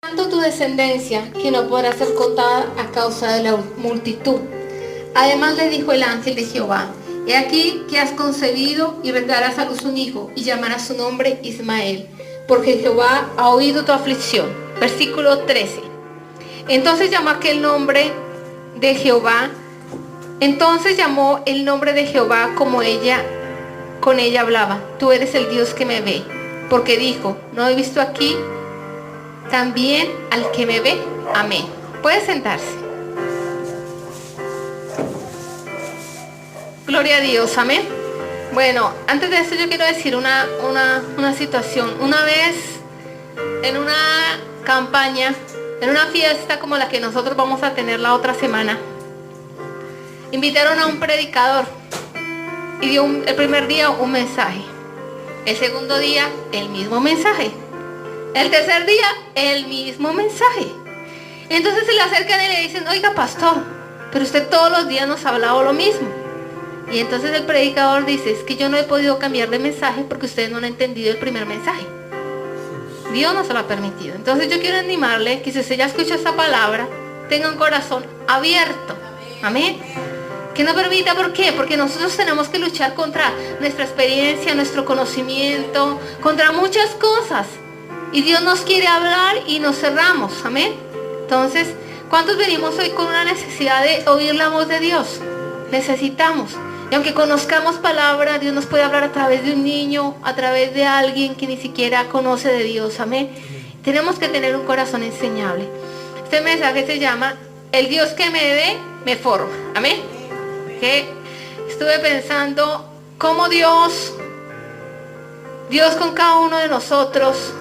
Tanto tu descendencia que no podrá ser contada a causa de la multitud. Además le dijo el ángel de Jehová: he aquí que has concebido y darás a luz un hijo, y llamarás su nombre Ismael, porque Jehová ha oído tu aflicción. Versículo 13. Entonces llamó aquel nombre de Jehová. Entonces llamó el nombre de Jehová como con ella hablaba: tú eres el Dios que me ve. Porque dijo: no he visto aquí también al que me ve. Amén. Puede sentarse. Gloria a Dios. Amén. Bueno, antes de eso yo quiero decir una situación. Una vez en una campaña, en una fiesta como la que nosotros vamos a tener la otra semana, invitaron a un predicador y dio el primer día un mensaje, el segundo día el mismo mensaje, el tercer día el mismo mensaje. Entonces se le acercan y le dicen: oiga, pastor, pero usted todos los días nos ha hablado lo mismo. Y entonces el predicador dice: es que yo no he podido cambiar de mensaje porque ustedes no han entendido el primer mensaje. Dios no se lo ha permitido. Entonces yo quiero animarle que si usted ya escucha esta palabra, tenga un corazón abierto. Amén. Que no permita, ¿por qué? Porque nosotros tenemos que luchar contra nuestra experiencia, nuestro conocimiento, contra muchas cosas. Y Dios nos quiere hablar y nos cerramos. Amén. Entonces, ¿cuántos venimos hoy con una necesidad de oír la voz de Dios? Necesitamos. Y aunque conozcamos palabra, Dios nos puede hablar a través de un niño, a través de alguien que ni siquiera conoce de Dios. Amén. Tenemos que tener un corazón enseñable. Este mensaje se llama: el Dios que me ve, me forma. Amén. Que estuve pensando cómo Dios con cada uno de nosotros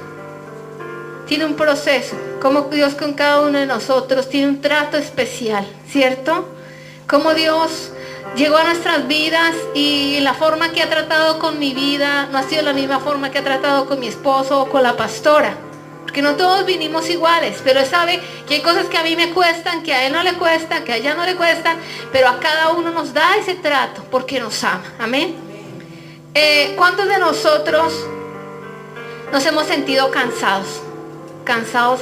tiene un proceso, cómo Dios con cada uno de nosotros tiene un trato especial, ¿cierto? Cómo Dios llegó a nuestras vidas y la forma que ha tratado con mi vida no ha sido la misma forma que ha tratado con mi esposo o con la pastora. Porque no todos vinimos iguales, pero Él sabe que hay cosas que a mí me cuestan, que a Él no le cuestan, que a ella no le cuestan, pero a cada uno nos da ese trato porque nos ama. Amén. ¿Cuántos de nosotros nos hemos sentido cansados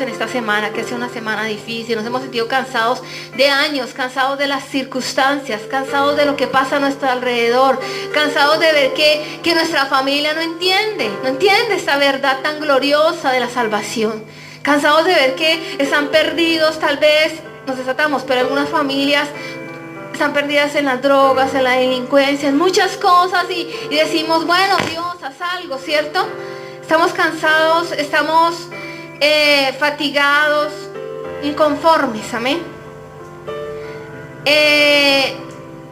en esta semana, que ha sido una semana difícil? Nos hemos sentido cansados de años, cansados de las circunstancias, cansados de lo que pasa a nuestro alrededor, cansados de ver que nuestra familia no entiende esta verdad tan gloriosa de la salvación, cansados de ver que están perdidos. Tal vez nos desatamos, pero algunas familias están perdidas en las drogas, en la delincuencia, en muchas cosas, y decimos: bueno, Dios, haz algo, ¿cierto? Estamos cansados, estamos fatigados, inconformes. Amén.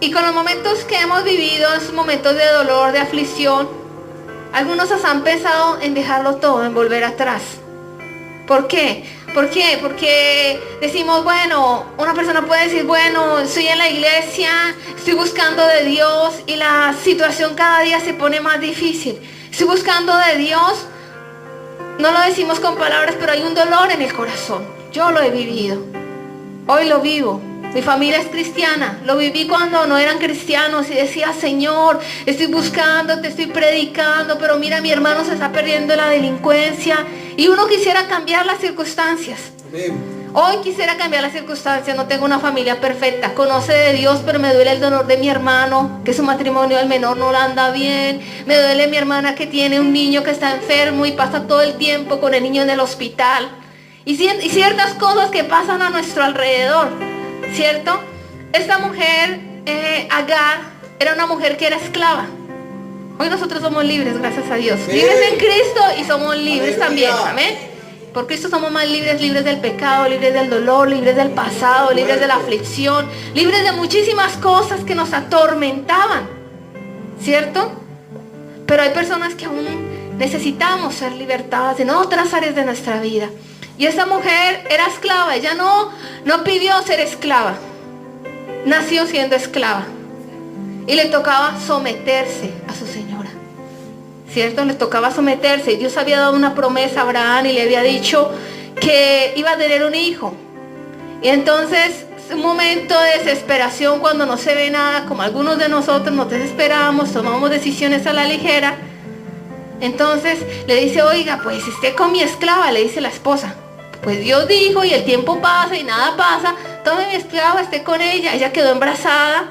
Y con los momentos que hemos vivido, esos momentos de dolor, de aflicción, algunos han pensado en dejarlo todo, en volver atrás. ¿Por qué? Porque decimos: bueno, una persona puede decir: bueno, estoy en la iglesia, estoy buscando de Dios y la situación cada día se pone más difícil. Estoy buscando de Dios. No lo decimos con palabras, pero hay un dolor en el corazón. Yo lo he vivido. Hoy lo vivo. Mi familia es cristiana. Lo viví cuando no eran cristianos y decía: Señor, estoy buscando, te estoy predicando, pero mira, mi hermano se está perdiendo en la delincuencia. Y uno quisiera cambiar las circunstancias. Amén. Hoy quisiera cambiar las circunstancias. No tengo una familia perfecta. Conoce de Dios, pero me duele el dolor de mi hermano, que su matrimonio al menor no anda bien. Me duele mi hermana que tiene un niño que está enfermo y pasa todo el tiempo con el niño en el hospital. Y ciertas cosas que pasan a nuestro alrededor, ¿cierto? Esta mujer, Agar, era una mujer que era esclava. Hoy nosotros somos libres, gracias a Dios. Amén. Libres en Cristo y somos libres también. Amén. Por Cristo somos más libres, libres del pecado, libres del dolor, libres del pasado, libres de la aflicción, libres de muchísimas cosas que nos atormentaban, ¿cierto? Pero hay personas que aún necesitamos ser libertadas en otras áreas de nuestra vida. Y esa mujer era esclava. Ella no pidió ser esclava, nació siendo esclava y le tocaba someterse a su señora, ¿cierto? Le tocaba someterse. Y Dios había dado una promesa a Abraham y le había dicho que iba a tener un hijo. Y entonces, un momento de desesperación, cuando no se ve nada, como algunos de nosotros nos desesperamos, tomamos decisiones a la ligera. Entonces le dice: oiga, pues esté con mi esclava, le dice la esposa. pues Dios dijo y el tiempo pasa y nada pasa, tome mi esclavo, esté con ella. Ella quedó embarazada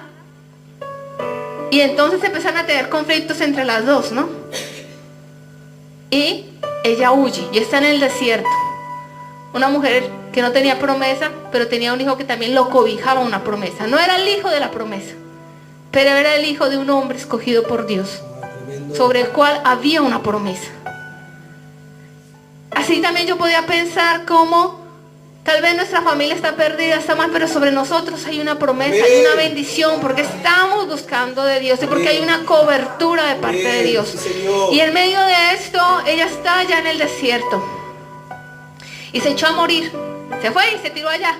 y entonces empiezan a tener conflictos entre las dos, ¿no? Y ella huye y está en el desierto. Una mujer que no tenía promesa, pero tenía un hijo que también lo cobijaba una promesa. No era el hijo de la promesa, pero era el hijo de un hombre escogido por Dios, sobre el cual había una promesa. Así también yo podía pensar como tal vez nuestra familia está perdida, está mal, pero sobre nosotros hay una promesa, hay una bendición, porque estamos buscando de Dios y porque hay una cobertura de parte de Dios. Y en medio de esto, ella está ya en el desierto y se echó a morir. Se fue y se tiró allá.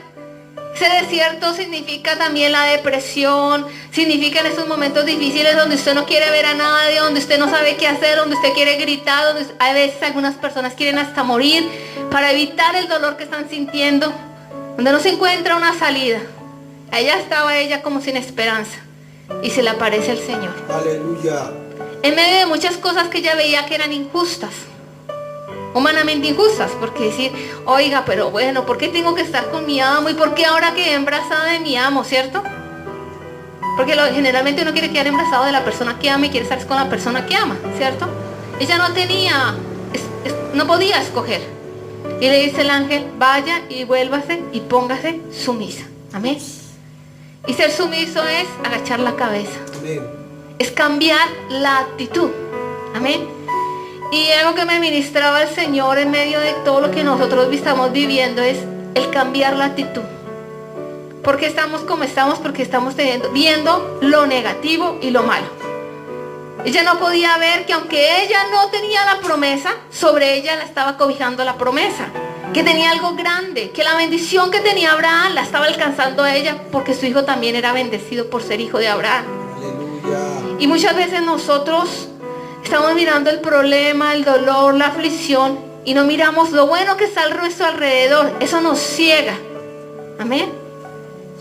Ese desierto significa también la depresión, significa en esos momentos difíciles donde usted no quiere ver a nadie, donde usted no sabe qué hacer, donde usted quiere gritar, donde a veces algunas personas quieren hasta morir para evitar el dolor que están sintiendo, donde no se encuentra una salida. Allá estaba ella como sin esperanza y se le aparece el Señor. Aleluya. En medio de muchas cosas que ella veía que eran injustas, humanamente injustas, porque decir, oiga, pero bueno, ¿por qué tengo que estar con mi amo? ¿Y por qué ahora quedé embarazada de mi amo? ¿Cierto? Porque generalmente uno quiere quedar embarazado de la persona que ama y quiere estar con la persona que ama, ¿cierto? Ella no tenía, no podía escoger. Y le dice el ángel, vaya y vuélvase y póngase sumisa. Amén. Y ser sumiso es agachar la cabeza. Amén. Es cambiar la actitud. Amén. Y algo que me ministraba el Señor en medio de todo lo que nosotros estamos viviendo es el cambiar la actitud. Porque estamos como estamos, porque estamos viendo lo negativo y lo malo. Ella no podía ver que aunque ella no tenía la promesa, sobre ella la estaba cobijando la promesa. Que tenía algo grande, que la bendición que tenía Abraham la estaba alcanzando a ella porque su hijo también era bendecido por ser hijo de Abraham. Aleluya. Y muchas veces nosotros estamos mirando el problema, el dolor, la aflicción y no miramos lo bueno que está a nuestro alrededor. Eso nos ciega. Amén.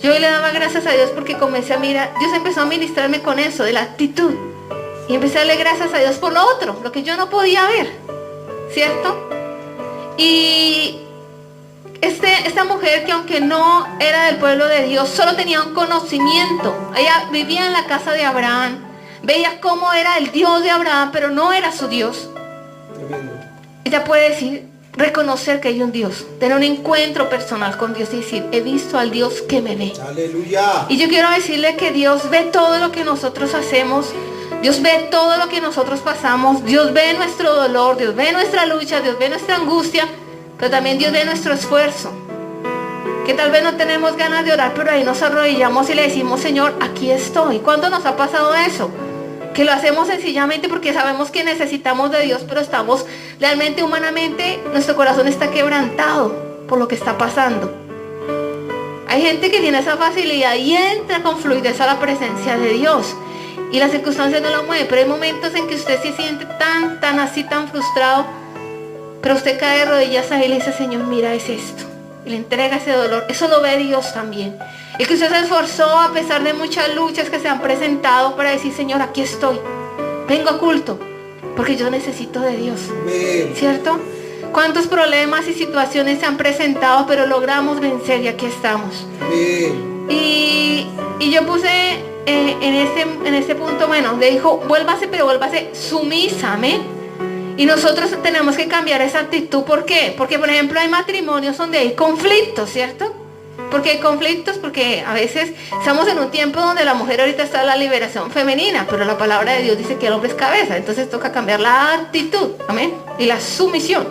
Yo hoy le daba gracias a Dios porque comencé a mirar. Dios empezó a ministrarme con eso, de la actitud. Y empecé a darle gracias a Dios por lo otro, lo que yo no podía ver. ¿Cierto? Y esta mujer que aunque no era del pueblo de Dios, solo tenía un conocimiento. Ella vivía en la casa de Abraham. Veía cómo era el Dios de Abraham, pero no era su Dios. Tremendo. Ella puede decir, reconocer que hay un Dios, tener un encuentro personal con Dios y decir, he visto al Dios que me ve. Aleluya. Y yo quiero decirle que Dios ve todo lo que nosotros hacemos, Dios ve todo lo que nosotros pasamos, Dios ve nuestro dolor, Dios ve nuestra lucha, Dios ve nuestra angustia, pero también Dios ve nuestro esfuerzo. Que tal vez no tenemos ganas de orar, pero ahí nos arrodillamos y le decimos, Señor, aquí estoy. ¿Cuándo nos ha pasado eso? Que lo hacemos sencillamente porque sabemos que necesitamos de Dios, pero estamos realmente humanamente, nuestro corazón está quebrantado por lo que está pasando. Hay gente que tiene esa facilidad y entra con fluidez a la presencia de Dios y las circunstancias no lo mueven, pero hay momentos en que usted se siente tan así, tan frustrado, pero usted cae de rodillas ahí y le dice, Señor, mira, es esto, y le entrega ese dolor. Eso lo ve Dios también. Y que usted se esforzó a pesar de muchas luchas que se han presentado para decir, Señor, aquí estoy, vengo a culto, porque yo necesito de Dios. Amén. ¿Cierto? ¿Cuántos problemas y situaciones se han presentado, pero logramos vencer y aquí estamos? Amén. Y yo puse en ese punto, bueno, le dijo, vuélvase, pero vuélvase sumisa, amén. Y nosotros tenemos que cambiar esa actitud. ¿Por qué? Porque, por ejemplo, hay matrimonios donde hay conflictos, ¿cierto? Porque hay conflictos, porque a veces estamos en un tiempo donde la mujer ahorita está en la liberación femenina, pero la palabra de Dios dice que el hombre es cabeza, entonces toca cambiar la actitud, amén, y la sumisión.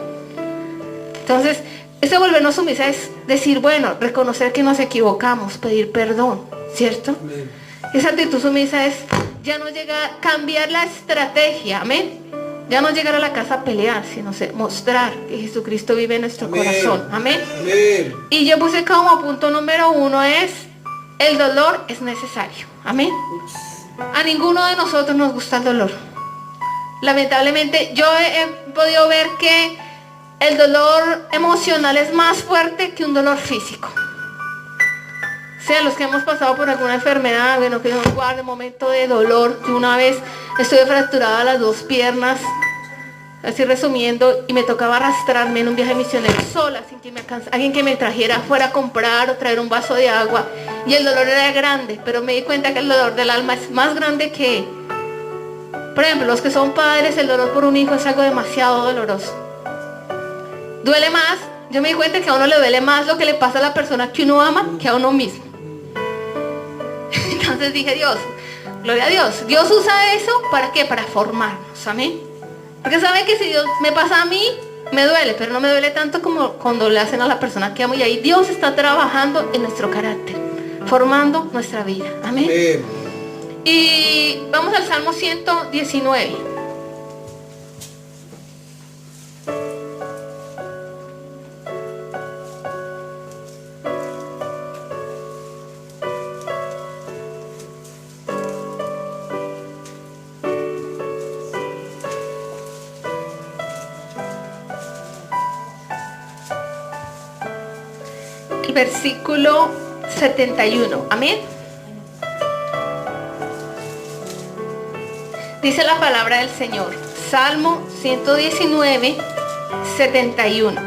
Entonces, ese volvernos sumisa es decir, bueno, reconocer que nos equivocamos, pedir perdón, ¿cierto? Amén. Esa actitud sumisa es ya no llegar, cambiar la estrategia, amén. Ya no llegar a la casa a pelear, sino mostrar que Jesucristo vive en nuestro corazón. Amén. Amén. Y yo puse como punto número 1 es, el dolor es necesario. Amén. A ninguno de nosotros nos gusta el dolor. Lamentablemente yo he podido ver que el dolor emocional es más fuerte que un dolor físico. O sea, los que hemos pasado por alguna enfermedad, bueno, que nos guarde un momento de dolor. Yo una vez estuve fracturada las 2 piernas así resumiendo, y me tocaba arrastrarme en un viaje misionero sola, sin que alguien que me trajera fuera a comprar o traer un vaso de agua. Y el dolor era grande, pero me di cuenta que el dolor del alma es más grande que, por ejemplo, los que son padres, el dolor por un hijo es algo demasiado doloroso. Duele más. Yo me di cuenta que a uno le duele más lo que le pasa a la persona que uno ama que a uno mismo. Entonces dije, Dios, gloria a Dios. Dios usa eso, ¿para qué? Para formarnos, amén. Porque sabe que si Dios me pasa a mí, me duele, pero no me duele tanto como cuando le hacen a la persona que amo. Y ahí Dios está trabajando en nuestro carácter, formando nuestra vida, amén. Amén. Y vamos al Salmo 119. Versículo 71, amén. Dice la palabra del Señor, Salmo 119, 71.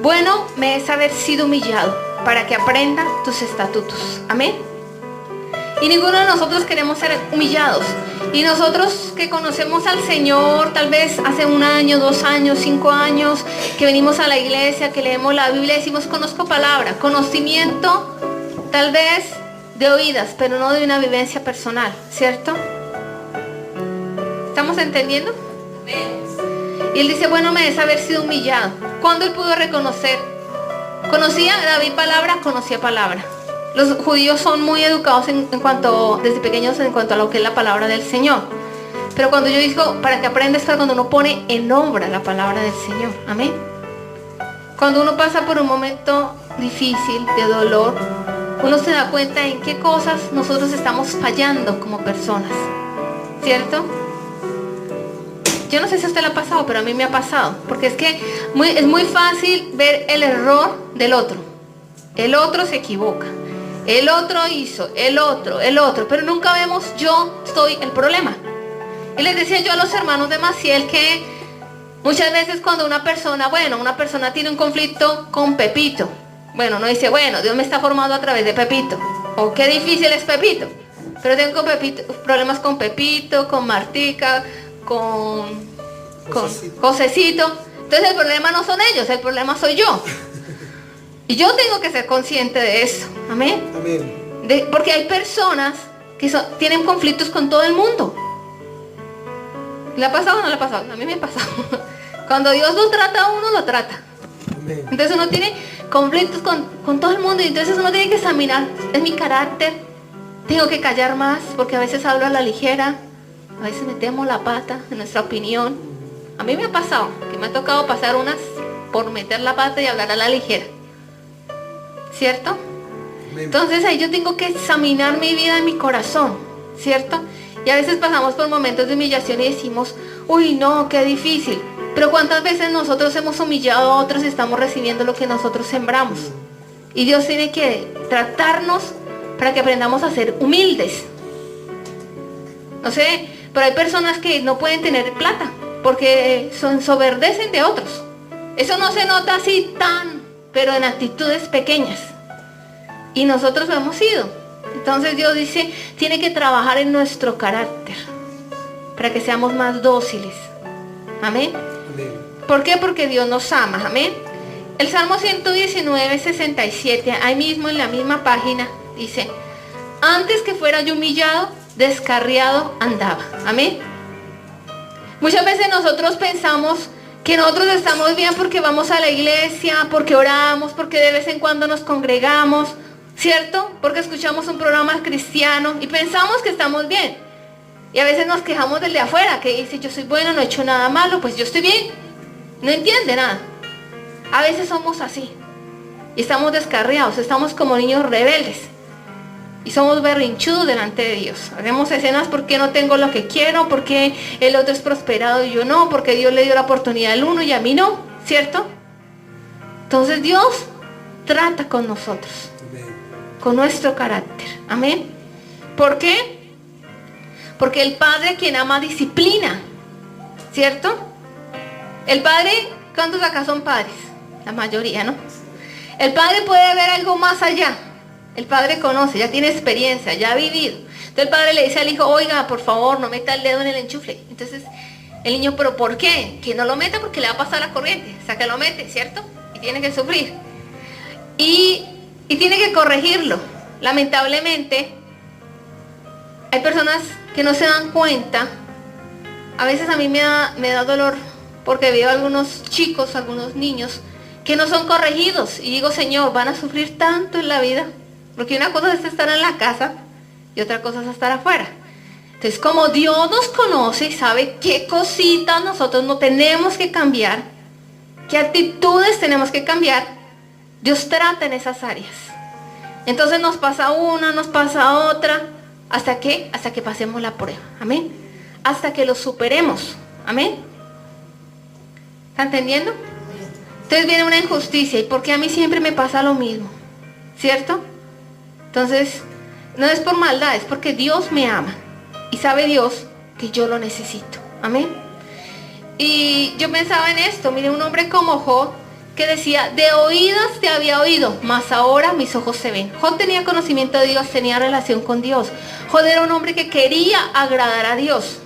Bueno me es haber sido humillado para que aprenda tus estatutos, amén. Y ninguno de nosotros queremos ser humillados. Y nosotros que conocemos al Señor, tal vez hace 1 año, 2 años, 5 años, que venimos a la iglesia, que leemos la Biblia, decimos conozco palabra, conocimiento tal vez de oídas, pero no de una vivencia personal, ¿cierto? ¿Estamos entendiendo? Y él dice, bueno me es haber sido humillado. ¿Cuándo él pudo reconocer? ¿Conocía David palabra? Conocía palabra. Los judíos son muy educados en cuanto, desde pequeños, en cuanto a lo que es la palabra del Señor. Pero cuando yo digo, para que aprendas, para cuando uno pone en obra la palabra del Señor. Amén. Cuando uno pasa por un momento difícil, de dolor, uno se da cuenta en qué cosas nosotros estamos fallando como personas. ¿Cierto? Yo no sé si a usted le ha pasado, pero a mí me ha pasado. Porque es que es muy fácil ver el error del otro. El otro se equivoca. El otro hizo, el otro, pero nunca vemos yo soy el problema. Y les decía yo a los hermanos de Maciel que muchas veces cuando una persona tiene un conflicto con Pepito, bueno, no dice, bueno, Dios me está formando a través de Pepito, o qué difícil es Pepito, pero tengo problemas con Pepito, con Martica, con Josecito. Entonces el problema no son ellos, el problema soy yo. Y yo tengo que ser consciente de eso. Amén. Amén. Porque hay personas que tienen conflictos con todo el mundo. ¿Le ha pasado o no le ha pasado? A mí me ha pasado. Cuando Dios lo trata a uno, lo trata. Amén. Entonces uno tiene conflictos con todo el mundo. Y entonces uno tiene que examinar. Es mi carácter. Tengo que callar más. Porque a veces hablo a la ligera. A veces metemos la pata en nuestra opinión. A mí me ha pasado. Que me ha tocado pasar unas por meter la pata y hablar a la ligera. ¿Cierto? Entonces ahí yo tengo que examinar mi vida en mi corazón, ¿cierto? Y a veces pasamos por momentos de humillación y decimos, uy no, qué difícil. Pero ¿cuántas veces nosotros hemos humillado a otros y estamos recibiendo lo que nosotros sembramos? Y Dios tiene que tratarnos para que aprendamos a ser humildes. No sé, pero hay personas que no pueden tener plata porque se ensoverdecen de otros. Eso no se nota así pero en actitudes pequeñas. Y nosotros lo hemos sido. Entonces Dios dice, tiene que trabajar en nuestro carácter para que seamos más dóciles. Amén. Amén. ¿Por qué? Porque Dios nos ama. Amén. El Salmo 119, 67, ahí mismo en la misma página, dice, antes que fuera yo humillado, descarriado andaba. Amén. Muchas veces nosotros pensamos que nosotros estamos bien porque vamos a la iglesia, porque oramos, porque de vez en cuando nos congregamos, ¿cierto? Porque escuchamos un programa cristiano y pensamos que estamos bien. Y a veces nos quejamos del de afuera, que dice, yo soy bueno, no he hecho nada malo, pues yo estoy bien. No entiende nada. A veces somos así. Y estamos descarriados, estamos como niños rebeldes. Y somos berrinchudos delante de Dios. Hacemos escenas porque no tengo lo que quiero, porque el otro es prosperado y yo no, porque Dios le dio la oportunidad al uno y a mí no, ¿cierto? Entonces Dios trata con nosotros, con nuestro carácter. Amén. ¿Por qué? Porque el Padre quien ama disciplina, ¿cierto? El padre, ¿cuántos acá son padres? La mayoría, ¿no? El padre puede ver algo más allá. El padre conoce, ya tiene experiencia, ya ha vivido. Entonces el padre le dice al hijo, oiga, por favor, no meta el dedo en el enchufle. Entonces el niño, ¿pero por qué? Que no lo meta porque le va a pasar la corriente. O sea, que lo mete, ¿cierto? Y tiene que sufrir. Y tiene que corregirlo. Lamentablemente, hay personas que no se dan cuenta. A veces a mí me da dolor porque veo a algunos chicos, algunos niños que no son corregidos. Y digo, Señor, van a sufrir tanto en la vida. Porque una cosa es estar en la casa y otra cosa es estar afuera. Entonces, como Dios nos conoce y sabe qué cositas nosotros no tenemos que cambiar, qué actitudes tenemos que cambiar, Dios trata en esas áreas. Entonces nos pasa una, nos pasa otra, ¿hasta qué? Hasta que pasemos la prueba. Amén. Hasta que lo superemos. Amén. ¿Está entendiendo? Entonces viene una injusticia. ¿Y por qué a mí siempre me pasa lo mismo? ¿Cierto? Entonces, no es por maldad, es porque Dios me ama. Y sabe Dios que yo lo necesito. Amén. Y yo pensaba en esto. Mire, un hombre como Job, que decía, de oídas te había oído, mas ahora mis ojos se ven. Job tenía conocimiento de Dios, tenía relación con Dios. Job era un hombre que quería agradar a Dios,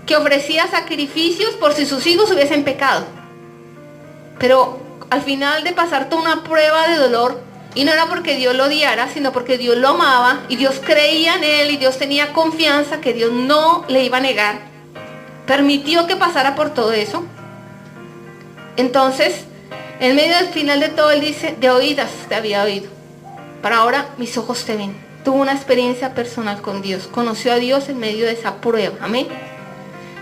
que ofrecía sacrificios por si sus hijos hubiesen pecado. Pero al final de pasar toda una prueba de dolor, y no era porque Dios lo odiara, sino porque Dios lo amaba, y Dios creía en él, y Dios tenía confianza que Dios no le iba a negar, permitió que pasara por todo eso. Entonces, en medio del final de todo, él dice, de oídas te había oído, para ahora mis ojos te ven. Tuvo una experiencia personal con Dios, conoció a Dios en medio de esa prueba. Amén.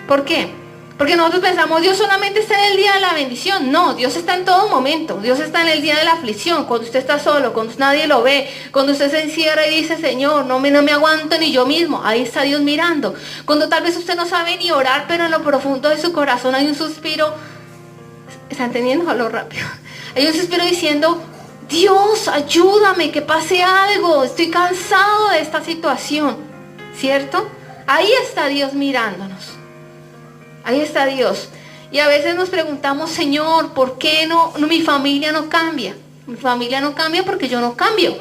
¿Por qué? Porque nosotros pensamos, Dios solamente está en el día de la bendición. No, Dios está en todo momento. Dios está en el día de la aflicción, cuando usted está solo, cuando nadie lo ve, cuando usted se encierra y dice, Señor, no me aguanto ni yo mismo. Ahí está Dios mirando. Cuando tal vez usted no sabe ni orar, pero en lo profundo de su corazón hay un suspiro. ¿Está entendiendo? Hablo rápido. Hay un suspiro diciendo, Dios, ayúdame, que pase algo. Estoy cansado de esta situación. ¿Cierto? Ahí está Dios mirándonos. Ahí está Dios. Y a veces nos preguntamos, Señor, ¿por qué no mi familia no cambia? Mi familia no cambia porque yo no cambio.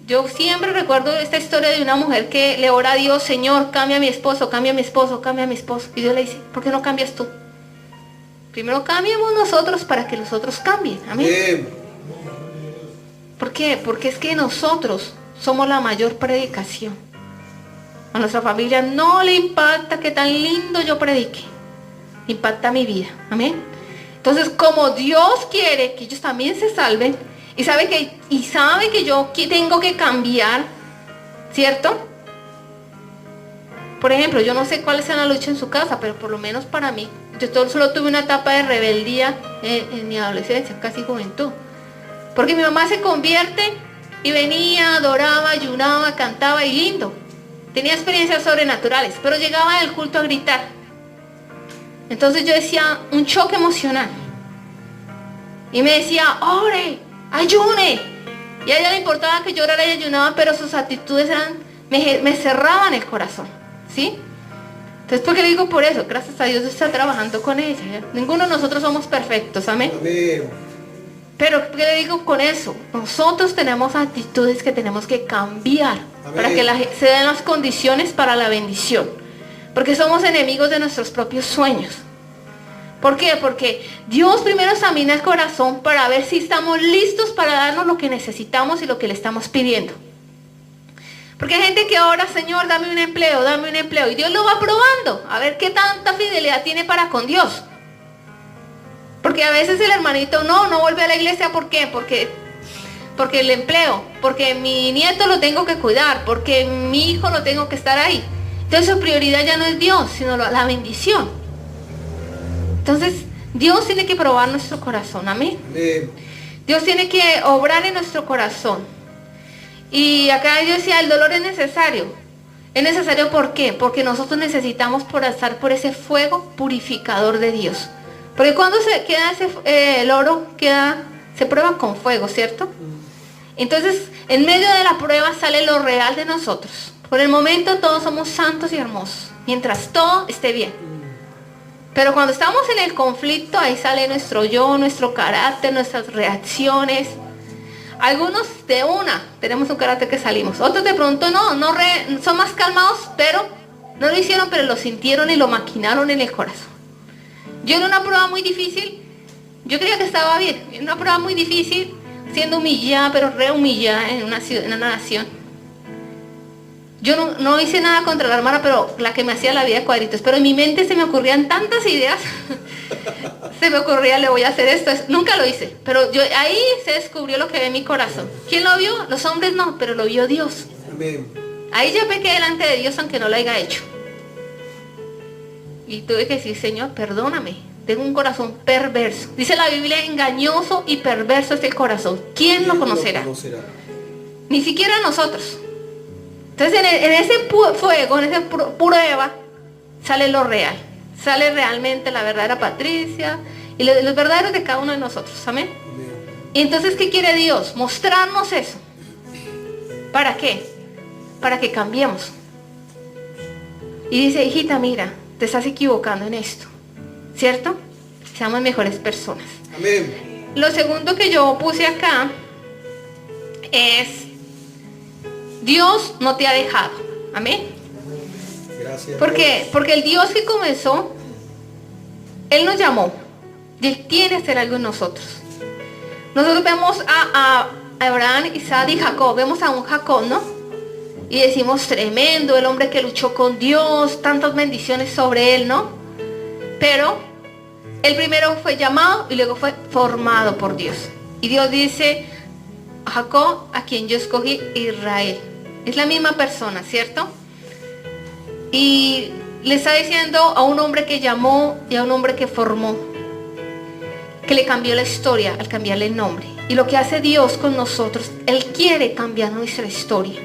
Yo siempre recuerdo esta historia de una mujer que le ora a Dios, Señor, cambia a mi esposo, cambia a mi esposo, cambia a mi esposo. Y Dios le dice, ¿por qué no cambias tú? Primero cambiemos nosotros para que los otros cambien. Amén. ¿Por qué? Porque es que nosotros somos la mayor predicación. A nuestra familia no le impacta que tan lindo yo predique. Impacta mi vida. Amén. Entonces, como Dios quiere que ellos también se salven, y sabe que yo tengo que cambiar, ¿cierto? Por ejemplo, yo no sé cuál es la lucha en su casa, pero por lo menos para mí, yo solo tuve una etapa de rebeldía en mi adolescencia, casi juventud. Porque mi mamá se convierte y venía, adoraba, ayunaba, cantaba y lindo. Tenía experiencias sobrenaturales, pero llegaba del culto a gritar. Entonces yo decía, un choque emocional. Y me decía, ore, ayune. Y a ella le importaba que yo orara y ayunaba, pero sus actitudes me cerraban el corazón. ¿Sí? Entonces, ¿por qué le digo por eso? Gracias a Dios está trabajando con ella. ¿Ya? Ninguno de nosotros somos perfectos, amén. Amén. Pero, ¿qué le digo con eso? Nosotros tenemos actitudes que tenemos que cambiar. Amén. Para que se den las condiciones para la bendición. Porque somos enemigos de nuestros propios sueños. ¿Por qué? Porque Dios primero examina el corazón para ver si estamos listos para darnos lo que necesitamos y lo que le estamos pidiendo. Porque hay gente que ora, Señor, dame un empleo, y Dios lo va probando, a ver qué tanta fidelidad tiene para con Dios. Porque a veces el hermanito no vuelve a la iglesia, ¿por qué? Porque el empleo, porque mi nieto lo tengo que cuidar, porque mi hijo lo tengo que estar ahí. Entonces su prioridad ya no es Dios, sino la bendición. Entonces, Dios tiene que probar nuestro corazón, amén. Dios tiene que obrar en nuestro corazón. Y acá yo decía, el dolor es necesario. ¿Es necesario por qué? Porque nosotros necesitamos pasar por ese fuego purificador de Dios. Porque cuando se queda el oro, se prueba con fuego, ¿cierto? Entonces, en medio de la prueba sale lo real de nosotros. Por el momento todos somos santos y hermosos, mientras todo esté bien. Pero cuando estamos en el conflicto, ahí sale nuestro yo, nuestro carácter, nuestras reacciones. Algunos de una tenemos un carácter que salimos. Otros de pronto son más calmados, pero no lo hicieron, pero lo sintieron y lo maquinaron en el corazón. Yo en una prueba muy difícil, yo creía que estaba bien. En una prueba muy difícil, siendo humillada, pero re humillada en una ciudad, en una nación. Yo no hice nada contra la hermana, pero la que me hacía la vida de cuadritos. Pero en mi mente se me ocurrían tantas ideas. Se me ocurría, le voy a hacer esto. Nunca lo hice. Pero ahí se descubrió lo que ve en mi corazón. ¿Quién lo vio? Los hombres no, pero lo vio Dios. Amén. Ahí yo pequé delante de Dios aunque no lo haya hecho. Y tuve que decir, Señor, perdóname. Tengo un corazón perverso. Dice la Biblia, engañoso y perverso es el corazón. ¿Quién lo conocerá? Ni siquiera nosotros. Entonces en ese fuego, en esa prueba, sale lo real. Sale realmente la verdadera Patricia y los verdaderos de cada uno de nosotros. Amén. Y entonces, ¿qué quiere Dios? Mostrarnos eso. ¿Para qué? Para que cambiemos. Y dice, hijita, mira, te estás equivocando en esto. ¿Cierto? Seamos mejores personas. Amén. Lo segundo que yo puse acá es, Dios no te ha dejado. Amén. Gracias. ¿Por qué? Porque el Dios que comenzó, Él nos llamó. Y Él quiere hacer algo en nosotros. Nosotros vemos a Abraham, Isaac y Jacob. Vemos a un Jacob, ¿no? Y decimos, tremendo, el hombre que luchó con Dios, tantas bendiciones sobre él, ¿no? Pero el primero fue llamado y luego fue formado por Dios. Y Dios dice, Jacob, a quien yo escogí, Israel. Es la misma persona, ¿cierto? Y le está diciendo a un hombre que llamó y a un hombre que formó, que le cambió la historia al cambiarle el nombre. Y lo que hace Dios con nosotros, Él quiere cambiar nuestra historia.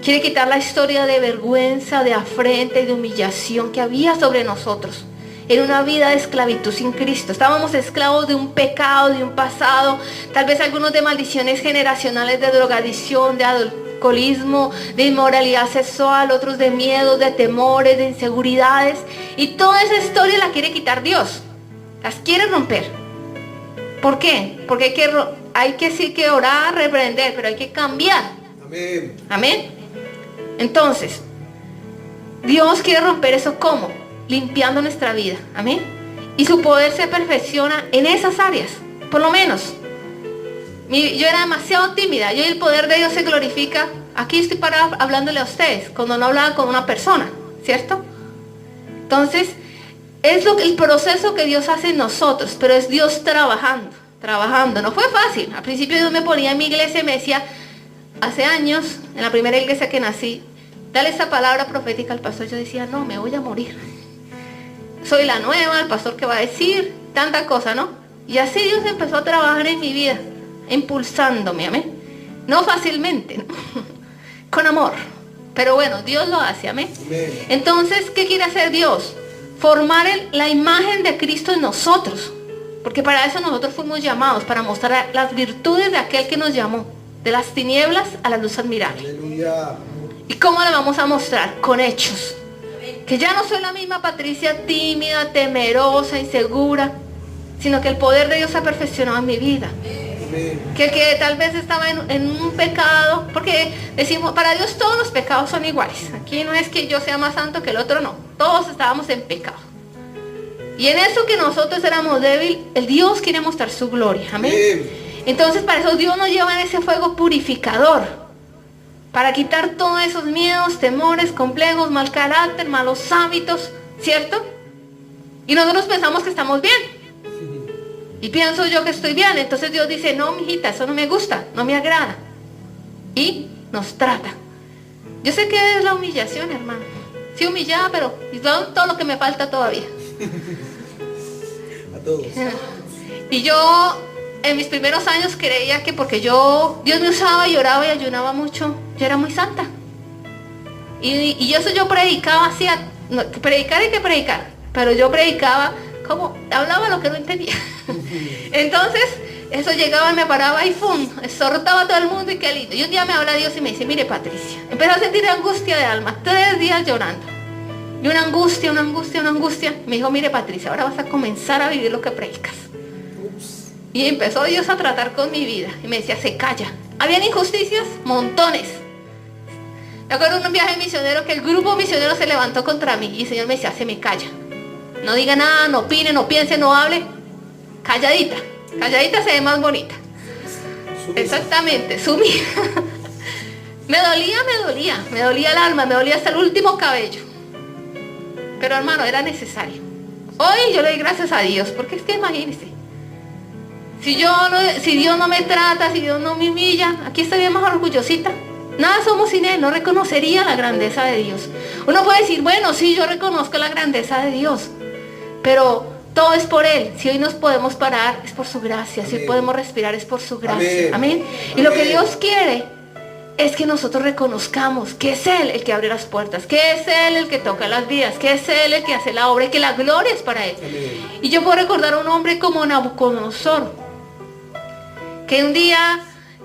Quiere quitar la historia de vergüenza, de afrenta y de humillación que había sobre nosotros. En una vida de esclavitud sin Cristo. Estábamos esclavos de un pecado, de un pasado, tal vez algunos de maldiciones generacionales, de drogadicción, de alcoholismo, de inmoralidad sexual, otros de miedos, de temores, de inseguridades. Y toda esa historia la quiere quitar Dios. Las quiere romper. ¿Por qué? Porque hay que sí que orar, reprender, pero hay que cambiar. Amén. Amén. Entonces, Dios quiere romper eso, ¿cómo? Limpiando nuestra vida. Amén. Y su poder se perfecciona en esas áreas. Por lo menos. Yo era demasiado tímida. Y el poder de Dios se glorifica. Aquí estoy parada hablándole a ustedes. Cuando no hablaba con una persona. ¿Cierto? Entonces, es el proceso que Dios hace en nosotros. Pero es Dios trabajando. Trabajando. No fue fácil. Al principio Dios me ponía en mi iglesia y me decía, hace años, en la primera iglesia que nací, dale esa palabra profética al pastor. Yo decía, no, me voy a morir. Soy la nueva, el pastor que va a decir, tanta cosa, ¿no? Y así Dios empezó a trabajar en mi vida, impulsándome, amén. No fácilmente, ¿no? Con amor. Pero bueno, Dios lo hace, amén. Amén. Entonces, ¿qué quiere hacer Dios? Formar la imagen de Cristo en nosotros. Porque para eso nosotros fuimos llamados, para mostrar las virtudes de aquel que nos llamó. De las tinieblas a la luz admirable. Aleluya. ¿Y cómo le vamos a mostrar? Con hechos. Que ya no soy la misma Patricia tímida, temerosa, insegura, sino que el poder de Dios se ha perfeccionado en mi vida. Amén. Que tal vez estaba en un pecado, porque decimos, para Dios todos los pecados son iguales. Aquí no es que yo sea más santo que el otro, no. Todos estábamos en pecado. Y en eso que nosotros éramos débiles, el Dios quiere mostrar su gloria. Amén. Amén. Entonces para eso Dios nos lleva en ese fuego purificador. Para quitar todos esos miedos, temores, complejos, mal carácter, malos hábitos, ¿cierto? Y nosotros pensamos que estamos bien. Y pienso yo que estoy bien. Entonces Dios dice, no, mijita, eso no me gusta, no me agrada. Y nos trata. Yo sé que es la humillación, hermano. Sí, humillada, pero todo lo que me falta todavía. A todos. Y yo en mis primeros años creía que porque Dios me usaba y oraba y ayunaba mucho, yo era muy santa. Y eso yo predicaba, predicar hay que predicar, pero yo predicaba como, hablaba lo que no entendía. Entonces, eso llegaba, me paraba y ¡fum! Exhortaba a todo el mundo y qué lindo. Y un día me habla Dios y me dice, mire Patricia, empecé a sentir angustia de alma, 3 días llorando. Y una angustia. Me dijo, mire Patricia, ahora vas a comenzar a vivir lo que predicas. Y empezó Dios a tratar con mi vida. Y me decía, se calla. Habían injusticias, montones. Me acuerdo de un viaje misionero que el grupo misionero se levantó contra mí. Y el Señor me decía, se me calla. No diga nada, no opine, no piense, no hable. Calladita. Calladita se ve más bonita. Sumisa. Exactamente, sumisa. Me dolía el alma, me dolía hasta el último cabello. Pero hermano, era necesario. Hoy yo le doy gracias a Dios, porque es que imagínense, si Dios no me trata, si Dios no me humilla, aquí estaría más orgullosita. Nada somos sin Él, no reconocería la grandeza de Dios. Uno puede decir, bueno, sí, yo reconozco la grandeza de Dios, pero todo es por Él. Si hoy nos podemos parar, es por su gracia. Si hoy podemos respirar, es por su gracia. Amén. Y lo que Dios quiere es que nosotros reconozcamos que es Él el que abre las puertas, que es Él el que toca las vidas, que es Él el que hace la obra y que la gloria es para Él. Amén. Y yo puedo recordar a un hombre como Nabucodonosor, que un día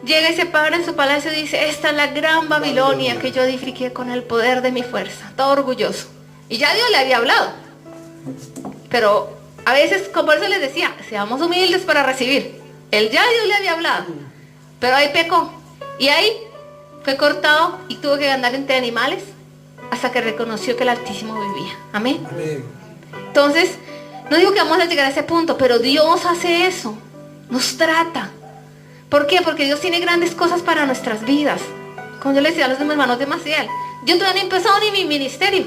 llega y se para en su palacio y dice, esta es la gran Babilonia que yo edifiqué con el poder de mi fuerza, todo orgulloso. Y ya Dios le había hablado. Pero a veces, como por eso les decía, seamos humildes para recibir. Él ya Dios le había hablado, pero ahí pecó. Y ahí fue cortado y tuvo que andar entre animales hasta que reconoció que el Altísimo vivía. Amén. Amén. Entonces, no digo que vamos a llegar a ese punto, pero Dios hace eso. Nos trata. ¿Por qué? Porque Dios tiene grandes cosas para nuestras vidas. Como yo les decía a los hermanos de Maciel, yo todavía no he empezado ni mi ministerio.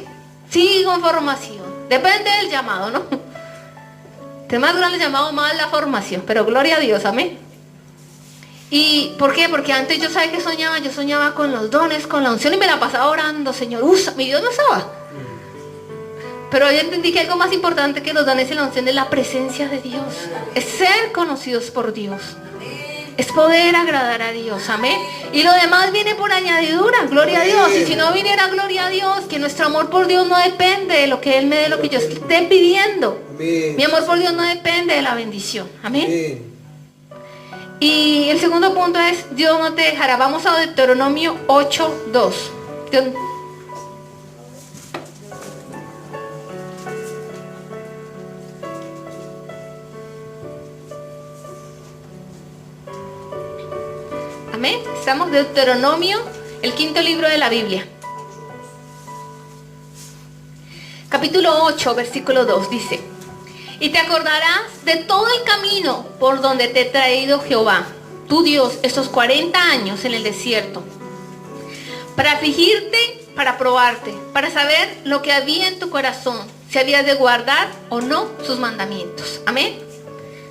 Sigo en formación. Depende del llamado, ¿no? Entre más grande el llamado, más la formación. Pero gloria a Dios, amén. ¿Y por qué? Porque antes yo sabía que soñaba. Yo soñaba con los dones, con la unción y me la pasaba orando, Señor, usa. Mi Dios me usaba. Pero yo entendí que algo más importante que los dones y la unción es la presencia de Dios. Es ser conocidos por Dios. Es poder agradar a Dios, amén. Y lo demás viene por añadidura, gloria a Dios. Y si no viniera gloria a Dios, que nuestro amor por Dios no depende de lo que Él me dé, lo que yo esté pidiendo. Amén. Mi amor por Dios no depende de la bendición, amén. Amén. Y el segundo punto es, Dios no te dejará. Vamos a Deuteronomio 8:2. Amén. Estamos en Deuteronomio, el 5.º libro de la Biblia. Capítulo 8, versículo 2 dice: y te acordarás de todo el camino por donde te he traído Jehová, tu Dios, estos 40 años en el desierto, para afligirte, para probarte, para saber lo que había en tu corazón, si habías de guardar o no sus mandamientos. Amén.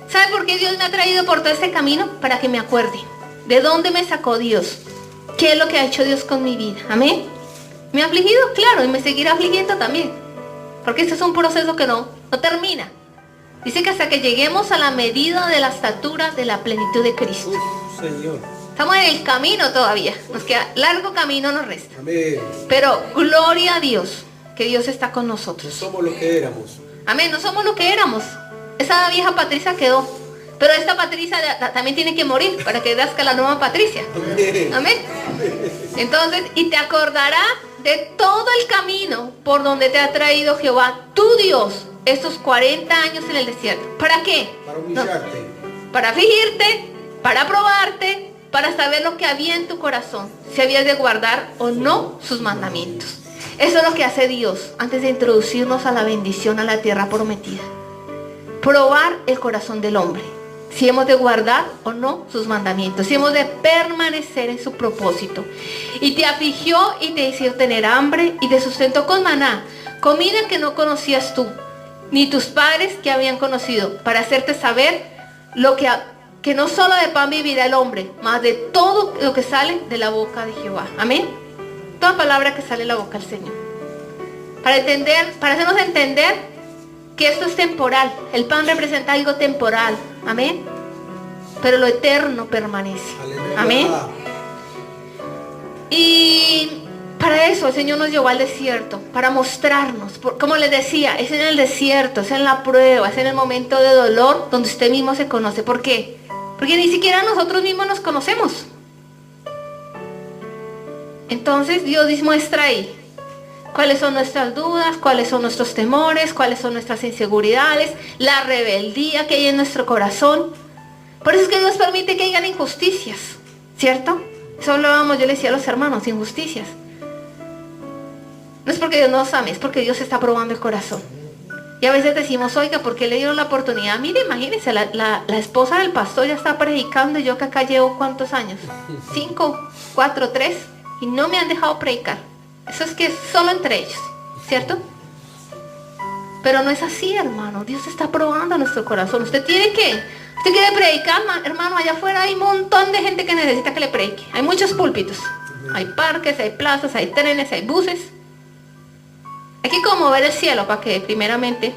¿Sabe por qué Dios me ha traído por todo este camino? Para que me acuerde. ¿De dónde me sacó Dios? ¿Qué es lo que ha hecho Dios con mi vida? Amén. ¿Me ha afligido? Claro, y me seguirá afligiendo también. Porque este es un proceso que no termina. Dice que hasta que lleguemos a la medida de la estatura de la plenitud de Cristo. Señor. Estamos en el camino todavía. Nos queda largo camino, nos resta. Amén. Pero gloria a Dios, que Dios está con nosotros. No somos lo que éramos. Amén, no somos lo que éramos. Esa vieja Patricia quedó. Pero esta Patricia también tiene que morir para que nazca la nueva Patricia. Amén. Entonces, y te acordará de todo el camino por donde te ha traído Jehová, tu Dios, estos 40 años en el desierto. ¿Para qué? Para humillarte. No, para afligirte, para probarte, para saber lo que había en tu corazón, si habías de guardar o no sus mandamientos. Eso es lo que hace Dios antes de introducirnos a la bendición, a la tierra prometida. Probar el corazón del hombre. Si hemos de guardar o no sus mandamientos, si hemos de permanecer en su propósito. Y te afligió y te hizo tener hambre y te sustentó con maná, comida que no conocías tú, ni tus padres que habían conocido, para hacerte saber lo que no solo de pan vivirá el hombre, mas de todo lo que sale de la boca de Jehová. Amén. Toda palabra que sale de la boca del Señor. Para hacernos entender que esto es temporal. El pan representa algo temporal. Amén. Pero lo eterno permanece. Aleluya. Amén. Y para eso el Señor nos llevó al desierto, para mostrarnos. Como les decía, es en el desierto, es en la prueba, es en el momento de dolor donde usted mismo se conoce. ¿Por qué? Porque ni siquiera nosotros mismos nos conocemos. Entonces Dios muestra ahí. cuáles son nuestras dudas, cuáles son nuestros temores, cuáles son nuestras inseguridades, la rebeldía que hay en nuestro corazón. Por eso es que Dios permite que hayan injusticias, ¿cierto? Eso hablábamos, yo le decía a los hermanos, injusticias. No es porque Dios nos ame, es porque Dios está probando el corazón. Y a veces decimos, oiga, ¿por qué le dieron la oportunidad? Mire, imagínense, la esposa del pastor ya está predicando y yo que acá llevo ¿cuántos años? 5, 4, 3 y no me han dejado predicar. Eso es que es solo entre ellos, ¿cierto? Pero no es así, hermano. Dios está probando nuestro corazón. Usted quiere predicar, hermano, allá afuera hay un montón de gente que necesita que le predique. Hay muchos púlpitos. Hay parques, hay plazas, hay trenes, hay buses. Hay que como ver el cielo para que primeramente...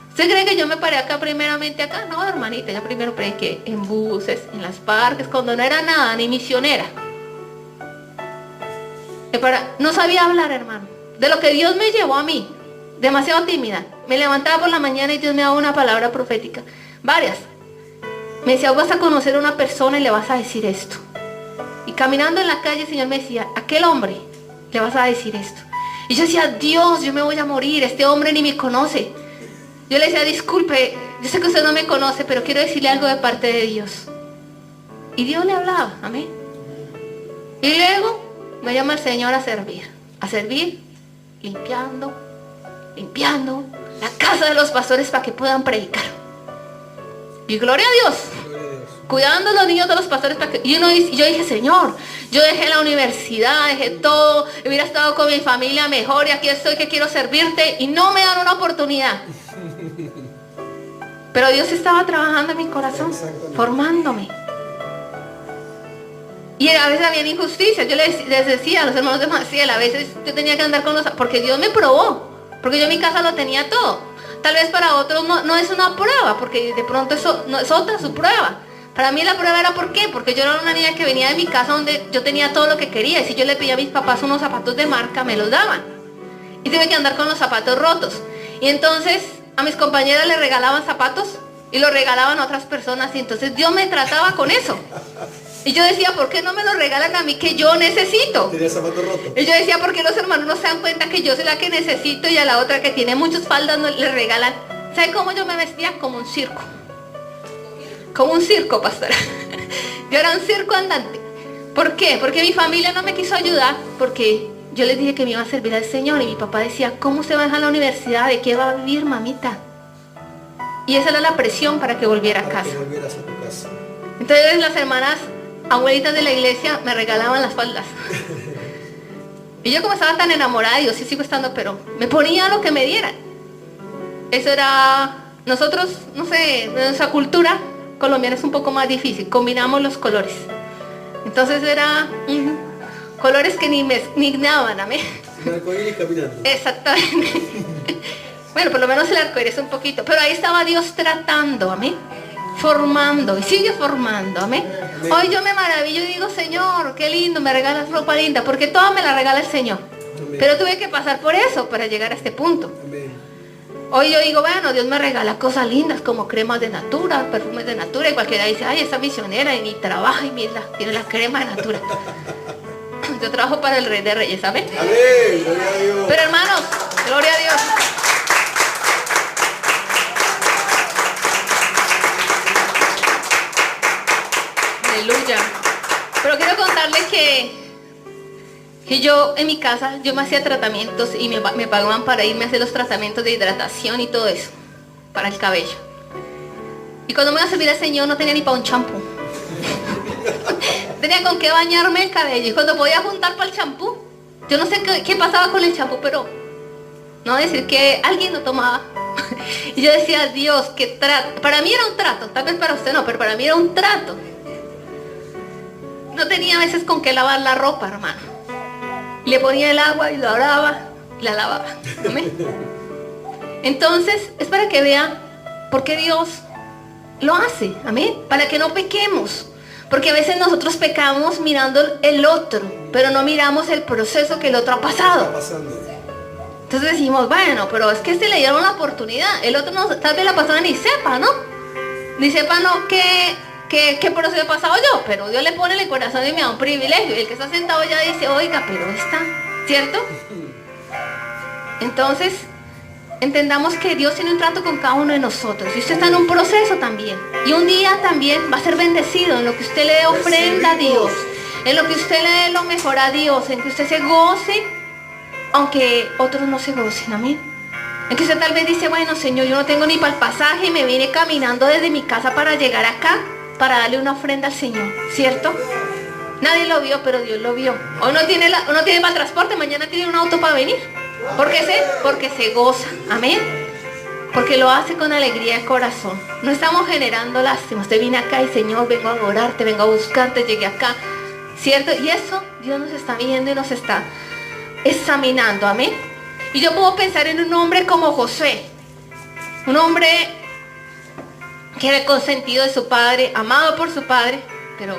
¿Usted cree que yo me paré acá primeramente acá? No, hermanita, yo primero prediqué en buses, en las parques, cuando no era nada, ni misionera. No sabía hablar, hermano. De lo que Dios me llevó a mí, demasiado tímida. Me levantaba por la mañana y Dios me daba una palabra profética. Varias. Me decía, vas a conocer a una persona y le vas a decir esto. Y caminando en la calle el Señor me decía, aquel hombre, le vas a decir esto. Y yo decía, Dios, yo me voy a morir, este hombre ni me conoce. Yo le decía, disculpe, yo sé que usted no me conoce, pero quiero decirle algo de parte de Dios. Y Dios le hablaba, amén. Y luego me llama el Señor a servir, limpiando la casa de los pastores para que puedan predicar. Y gloria a Dios. Cuidando a los niños de los pastores para que... Y yo dije, Señor, yo dejé la universidad, dejé todo, hubiera estado con mi familia mejor y aquí estoy que quiero servirte y no me dan una oportunidad. Pero Dios estaba trabajando en mi corazón, formándome. Y a veces había injusticias. Yo les decía a los hermanos de Maciel, a veces yo tenía que andar con los... Porque Dios me probó, porque yo en mi casa lo tenía todo. Tal vez para otros no es una prueba, porque de pronto eso no es otra su prueba. Para mí la prueba era ¿por qué? Porque yo era una niña que venía de mi casa donde yo tenía todo lo que quería. Y si yo le pedía a mis papás unos zapatos de marca, me los daban. Y tuve que andar con los zapatos rotos. Y entonces a mis compañeras les regalaban zapatos y los regalaban a otras personas. Y entonces Dios me trataba con eso. Y yo decía, ¿por qué no me los regalan a mí que yo necesito? ¿Tenía zapatos rotos? Y yo decía, ¿por qué los hermanos no se dan cuenta que yo soy la que necesito y a la otra que tiene muchas faldas no le regalan? ¿Sabe cómo yo me vestía? Como un circo. Como un circo, pastora. Yo era un circo andante. ¿Por qué? Porque mi familia no me quiso ayudar, porque yo les dije que me iba a servir al Señor y mi papá decía, ¿cómo se va a dejar la universidad? ¿De qué va a vivir, mamita? Y esa era la presión para que volviera a casa. Para que volvieras a tu casa. Entonces las hermanas abuelitas de la iglesia me regalaban las faldas. Y yo como estaba tan enamorada, digo, sí sigo estando, pero me ponía lo que me dieran. Eso era, nosotros, no sé, de nuestra cultura colombiana es un poco más difícil, combinamos los colores. Entonces era colores que ni me daban a mí. El arcoíris caminando. Exactamente. Bueno, por lo menos el arcoíris un poquito, pero ahí estaba Dios tratando a mí, formando y sigue formando, amén. Hoy yo me maravillo y digo, Señor, qué lindo, me regalas ropa linda, porque toda me la regala el Señor. Amén. Pero tuve que pasar por eso para llegar a este punto. Amén. Hoy yo digo, bueno, Dios me regala cosas lindas como cremas de Natura, perfumes de Natura, y cualquiera dice, ay, esa misionera y ni trabaja y mira, tiene la crema de Natura. Yo trabajo para el Rey de Reyes, ¿sabes? Amén, gloria a Dios. Pero hermanos, gloria a Dios. Aleluya. Pero quiero contarles que yo en mi casa, yo me hacía tratamientos y me pagaban para irme a hacer los tratamientos de hidratación y todo eso, para el cabello. Y cuando me iba a servir al Señor no tenía ni para un champú. Tenía con qué bañarme el cabello. Y cuando podía juntar para el champú, yo no sé qué pasaba con el champú, pero no decir que alguien lo tomaba. Y yo decía, Dios, qué trato. Para mí era un trato, tal vez para usted no, pero para mí era un trato. No tenía a veces con qué lavar la ropa, hermano. Le ponía el agua y lo lavaba y la lavaba. ¿Amén? Entonces, es para que vean por qué Dios lo hace. Amén. Para que no pequemos. Porque a veces nosotros pecamos mirando el otro, pero no miramos el proceso que el otro ha pasado. Entonces decimos, bueno, pero es que se le dieron la oportunidad. El otro no, tal vez la persona ni sepa, ¿no? Ni sepa, ¿no? ¿Qué proceso he pasado yo? Pero Dios le pone en el corazón y me da un privilegio. Y el que está sentado ya dice, oiga, pero está, ¿cierto? Entonces, entendamos que Dios tiene un trato con cada uno de nosotros. Y usted está en un proceso también. Y un día también va a ser bendecido en lo que usted le dé ofrenda a Dios. En lo que usted le dé lo mejor a Dios. En que usted se goce, aunque otros no se gocen. Amén. En que usted tal vez dice, bueno, Señor, yo no tengo ni para el pasaje. Me vine caminando desde mi casa para llegar acá, para darle una ofrenda al Señor. ¿Cierto? Nadie lo vio, pero Dios lo vio. Hoy no tiene para el transporte, mañana tiene un auto para venir. ¿Por qué porque se goza. Amén. Porque lo hace con alegría de corazón. No estamos generando lástima. Usted viene acá y Señor, vengo a adorarte, vengo a buscarte, llegué acá. ¿Cierto? Y eso Dios nos está viendo y nos está examinando. Amén. Y yo puedo pensar en un hombre como José. Un hombre que era consentido de su padre, amado por su padre, pero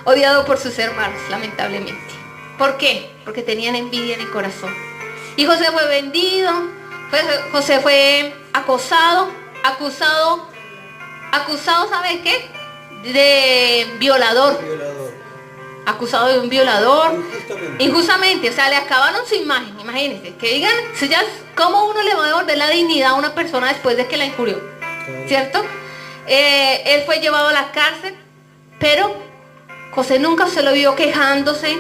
odiado por sus hermanos, lamentablemente. ¿Por qué? Porque tenían envidia en el corazón. Y José fue vendido, José fue acosado, ¿sabe qué? De violador. Acusado de un violador. Injustamente. O sea, le acabaron su imagen. Imagínense, que digan, ¿cómo uno le va a devolver la dignidad a una persona después de que la injurió? ¿Cierto? Él fue llevado a la cárcel, pero José nunca se lo vio quejándose,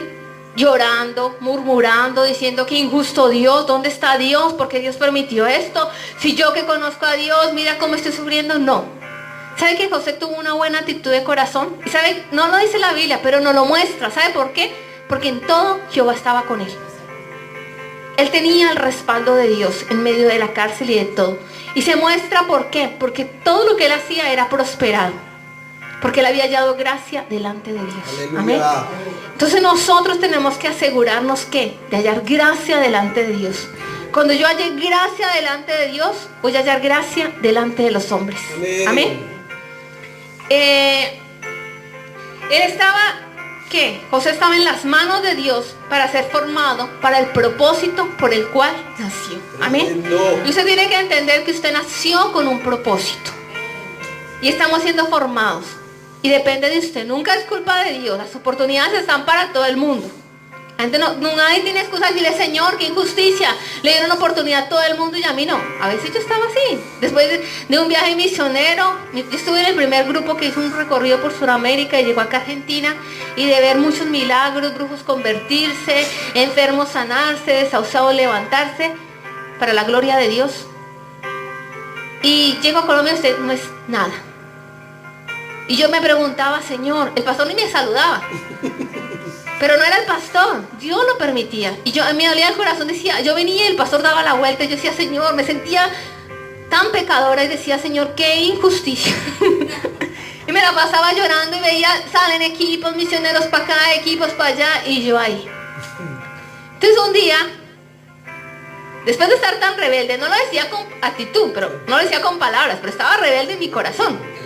llorando, murmurando, diciendo que injusto Dios, ¿dónde está Dios? ¿Por qué Dios permitió esto? Si yo que conozco a Dios, mira cómo estoy sufriendo. No. ¿Sabe que José tuvo una buena actitud de corazón? Y sabe, no lo dice la Biblia, pero nos lo muestra. ¿Sabe por qué? Porque en todo Jehová estaba con él. Él tenía el respaldo de Dios en medio de la cárcel y de todo. Y se muestra ¿por qué? Porque todo lo que él hacía era prosperado. Porque él había hallado gracia delante de Dios. Aleluya. Amén. Entonces nosotros tenemos que asegurarnos ¿qué? De hallar gracia delante de Dios. Cuando yo halle gracia delante de Dios, voy a hallar gracia delante de los hombres. Amén. Amén. Él estaba, ¿qué? José estaba en las manos de Dios para ser formado para el propósito por el cual nació. Amén. Y usted tiene que entender que usted nació con un propósito. Y estamos siendo formados. Y depende de usted. Nunca es culpa de Dios. Las oportunidades están para todo el mundo. Nadie tiene excusa de decirle, Señor, qué injusticia. Le dieron oportunidad a todo el mundo y a mí no. A veces yo estaba así. Después de un viaje misionero, yo estuve en el primer grupo que hizo un recorrido por Sudamérica y llegó acá a Argentina. Y de ver muchos milagros, brujos convertirse, enfermos sanarse, desahuciados levantarse, para la gloria de Dios. Y llego a Colombia y usted no es nada. Y yo me preguntaba, Señor, el pastor ni me saludaba. Pero no era el pastor, Dios lo permitía. Y yo, me dolía el corazón, decía, yo venía y el pastor daba la vuelta. Y yo decía, Señor, me sentía tan pecadora y decía, Señor, qué injusticia. Y me la pasaba llorando y veía, salen equipos, misioneros para acá, equipos para allá, y yo ahí. Entonces un día, después de estar tan rebelde, no lo decía con actitud, pero no lo decía con palabras, pero estaba rebelde en mi corazón.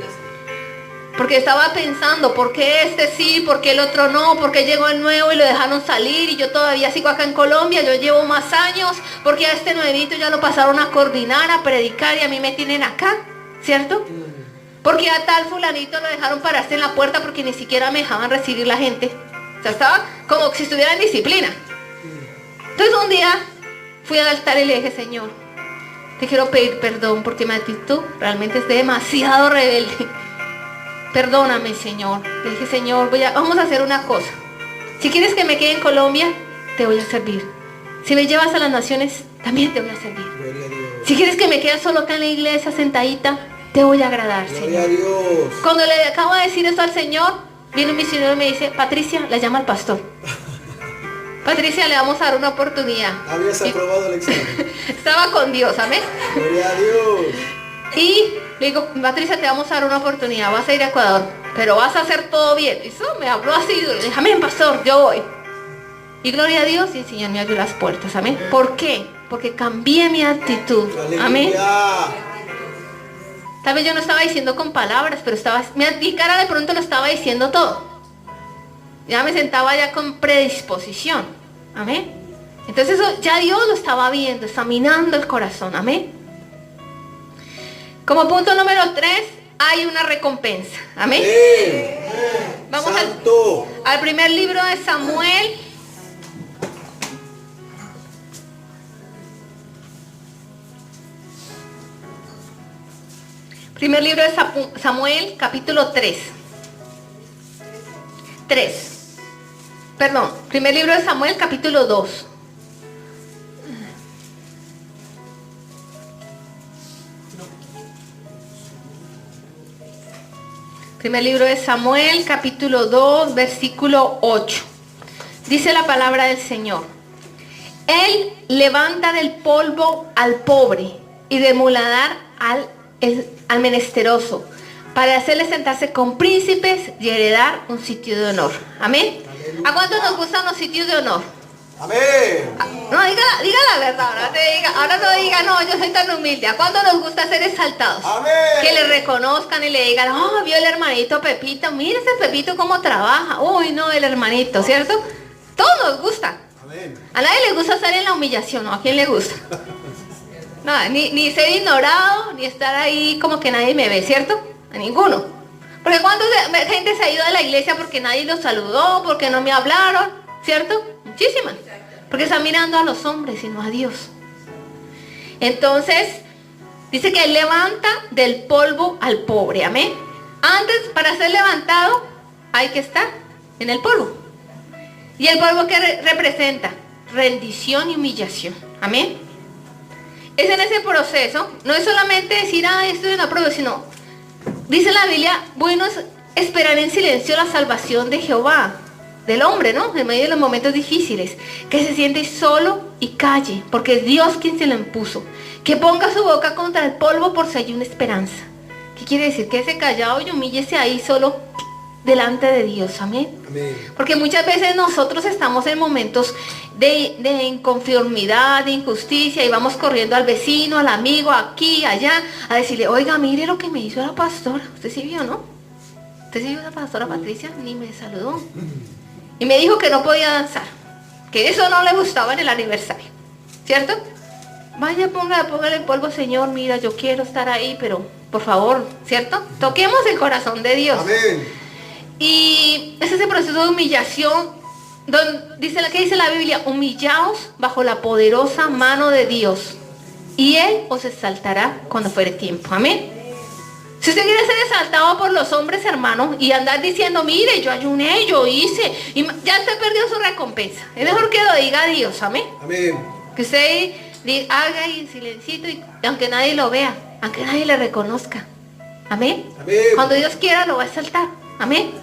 Porque estaba pensando, ¿por qué este sí? ¿Por qué el otro no? ¿Por qué llegó el nuevo y lo dejaron salir? Y yo todavía sigo acá en Colombia, yo llevo más años. Porque a este nuevito ya lo pasaron a coordinar, a predicar y a mí me tienen acá, ¿cierto? Porque a tal fulanito lo dejaron pararse en la puerta porque ni siquiera me dejaban recibir la gente. O sea, estaba como si estuviera en disciplina. Entonces un día fui al altar y le dije, Señor, te quiero pedir perdón porque mi actitud realmente es demasiado rebelde. Perdóname, Señor. Le dije, Señor, vamos a hacer una cosa. Si quieres que me quede en Colombia, te voy a servir. Si me llevas a las naciones, también te voy a servir. Si quieres que me quede solo acá en la iglesia, sentadita, te voy a agradar, Señor. Cuando le acabo de decir eso al Señor, viene un misionero y me dice, Patricia, la llama al pastor. Patricia, le vamos a dar una oportunidad. Habías aprobado el examen. Estaba con Dios, amén. Gloria a Dios. Y le digo, Patricia, te vamos a dar una oportunidad, vas a ir a Ecuador, pero vas a hacer todo bien. Y eso me habló así, le dije, amén, pastor, yo voy. Y gloria a Dios, y el Señor me abrió las puertas, amén. ¿Por qué? Porque cambié mi actitud, amén. Tal vez yo no estaba diciendo con palabras, pero mi cara de pronto lo estaba diciendo todo. Ya me sentaba ya con predisposición, amén. Entonces eso ya Dios lo estaba viendo, examinando el corazón, amén. Como punto número 3, hay una recompensa. Amén. Vamos al primer libro de Samuel. Primer libro de Samuel, capítulo 3. Primer libro de Samuel, capítulo 2. Primer libro de Samuel, capítulo 2, versículo 8. Dice la palabra del Señor. Él levanta del polvo al pobre y de muladar al menesteroso, para hacerle sentarse con príncipes y heredar un sitio de honor. Amén. ¿A cuántos nos gustan los sitios de honor? Amén. No, diga la verdad, ahora no diga, no, yo soy tan humilde. ¿A cuántos nos gusta ser exaltados? Amén. Que le reconozcan y le digan, oh, vio el hermanito Pepito, mira ese Pepito cómo trabaja. Uy, no, el hermanito, ¿cierto? Todos nos gusta. Amén. A nadie le gusta estar en la humillación, ¿no? ¿A quién le gusta? No, ni ser ignorado, ni estar ahí como que nadie me ve, ¿cierto? A ninguno. Porque cuánta gente se ha ido de la iglesia porque nadie los saludó, porque no me hablaron, ¿cierto? Muchísimas. Porque están mirando a los hombres y no a Dios. Entonces, dice que Él levanta del polvo al pobre, amén. Antes, para ser levantado, hay que estar en el polvo. ¿Y el polvo qué representa? Rendición y humillación, amén. Es en ese proceso, no es solamente decir, esto es una prueba, sino, dice la Biblia, bueno es esperar en silencio la salvación de Jehová, del hombre, ¿no? En medio de los momentos difíciles, que se siente solo y calle, porque es Dios quien se lo impuso, que ponga su boca contra el polvo por si hay una esperanza. ¿Qué quiere decir? Que ese callado y humíllese ahí solo delante de Dios, amén. Amén. Porque muchas veces nosotros estamos en momentos de inconformidad, de injusticia, y vamos corriendo al vecino, al amigo, aquí, allá, a decirle, oiga, mire lo que me hizo la pastora. Usted sí vio, ¿no? Usted sí vio la pastora Patricia, ni me saludó. Y me dijo que no podía danzar, que eso no le gustaba en el aniversario, ¿cierto? Vaya, póngale el polvo, Señor, mira, yo quiero estar ahí, pero por favor, ¿cierto? Toquemos el corazón de Dios. Amén. Y es ese proceso de humillación, ¿qué dice la Biblia? Humillaos bajo la poderosa mano de Dios, y Él os exaltará cuando fuere tiempo, amén. Si usted quiere ser exaltado por los hombres, hermanos, y andar diciendo, mire, yo ayuné, yo hice, y ya usted perdió su recompensa. Es mejor que lo diga Dios, amén. Amén. Que usted haga y en silencito, y aunque nadie lo vea, aunque nadie le reconozca, amén. Amén. Cuando Dios quiera lo va a exaltar, amén.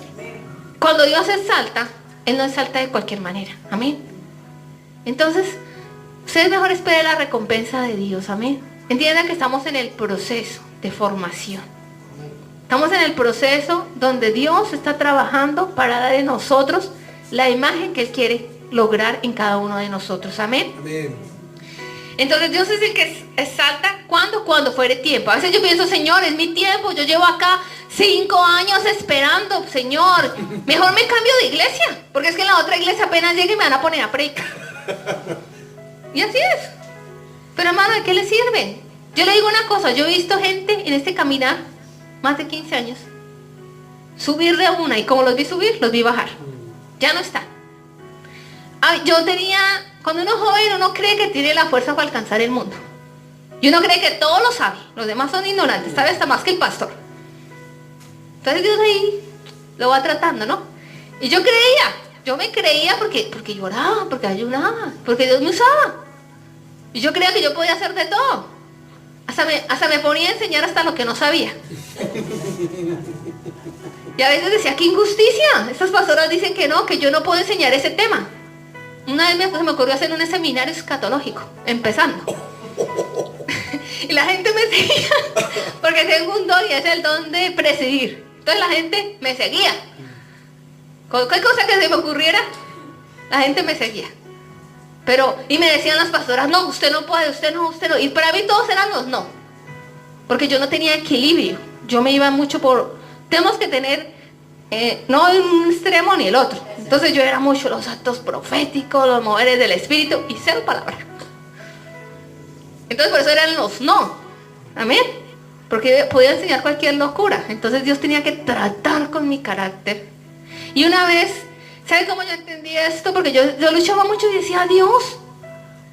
Cuando Dios exalta, Él no exalta de cualquier manera, amén. Entonces, usted mejor espere la recompensa de Dios, amén. Entienda que estamos en el proceso de formación. Estamos en el proceso donde Dios está trabajando para dar en nosotros la imagen que Él quiere lograr en cada uno de nosotros. Amén. Amén. Entonces Dios es el que exalta cuando fuere tiempo. A veces yo pienso, Señor, es mi tiempo. Yo llevo acá 5 años esperando, Señor. Mejor me cambio de iglesia. Porque es que en la otra iglesia apenas llegue y me van a poner a predicar. Y así es. Pero hermano, ¿de qué le sirve? Yo le digo una cosa. Yo he visto gente en este caminar, más de 15 años, subir de una, y como los vi subir, los vi bajar. Ya no está. Yo tenía, cuando uno es joven, uno cree que tiene la fuerza para alcanzar el mundo. Y uno cree que todo lo sabe. Los demás son ignorantes, sabe hasta más que el pastor. Entonces Dios ahí lo va tratando, ¿no? Y yo me creía porque lloraba, porque ayunaba, porque Dios me usaba. Y yo creía que yo podía hacer de todo. Hasta me ponía a enseñar hasta lo que no sabía. Y a veces decía, qué injusticia. Estas pastoras dicen que no, que yo no puedo enseñar ese tema. Una vez se me ocurrió hacer un seminario escatológico, empezando. Y la gente me seguía, porque tengo un don y es el don de presidir. Entonces la gente me seguía. Cualquier cosa que se me ocurriera, la gente me seguía. Y me decían las pastoras, no, usted no puede, usted no. Y para mí todos eran los no. Porque yo no tenía equilibrio. Yo me iba mucho tenemos que tener, no un extremo ni el otro. Entonces yo era mucho los actos proféticos, los moveres del espíritu y cero palabra. Entonces por eso eran los no. Amén. Porque podía enseñar cualquier locura. Entonces Dios tenía que tratar con mi carácter. Y una vez, ¿sabe cómo yo entendí esto? Porque yo luchaba mucho y decía, Dios,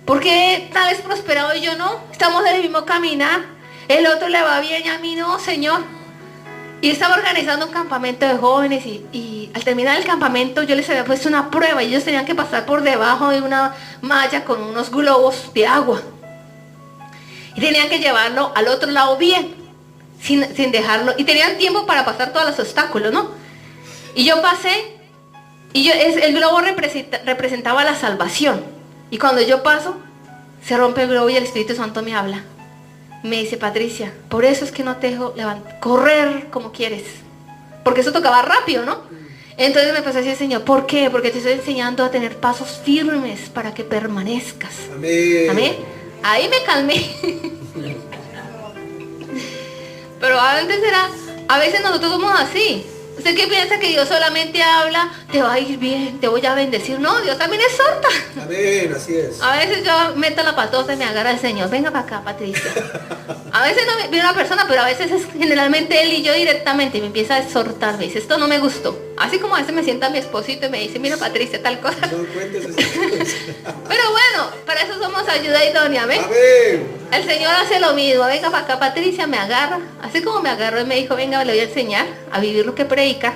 ¿por qué tal es prosperado y yo no? Estamos en el mismo caminar. El otro le va bien y a mí no, Señor. Y estaba organizando un campamento de jóvenes y al terminar el campamento yo les había puesto una prueba y ellos tenían que pasar por debajo de una malla con unos globos de agua. Y tenían que llevarlo al otro lado bien, sin dejarlo. Y tenían tiempo para pasar todos los obstáculos, ¿no? Y yo pasé, y el globo representaba la salvación. Y cuando yo paso, se rompe el globo y el Espíritu Santo me habla. Me dice, Patricia, por eso es que no te dejo correr como quieres. Porque eso tocaba rápido, ¿no? Entonces me empezó a decir, Señor, ¿por qué? Porque te estoy enseñando a tener pasos firmes para que permanezcas. Amén. Amén. Ahí me calmé. Pero antes a veces nosotros somos así. ¿Usted qué piensa que Dios solamente habla, te va a ir bien, te voy a bendecir? No, Dios también exhorta. Amén, así es. A veces yo meto la patosa y me agarra el Señor. Venga para acá, Patricia. A veces no viene una persona, pero a veces es generalmente él y yo directamente. Y me empieza a exhortar. Me dice, esto no me gustó. Así como a veces me sienta mi esposito y me dice, mira, Patricia, tal cosa. No cuentes esas cosas. Pero bueno, para eso somos ayuda idónea, ¿ves? Amén. El Señor hace lo mismo. Venga para acá, Patricia, me agarra. Así como me agarró y me dijo, venga, le voy a enseñar a vivir lo que predica.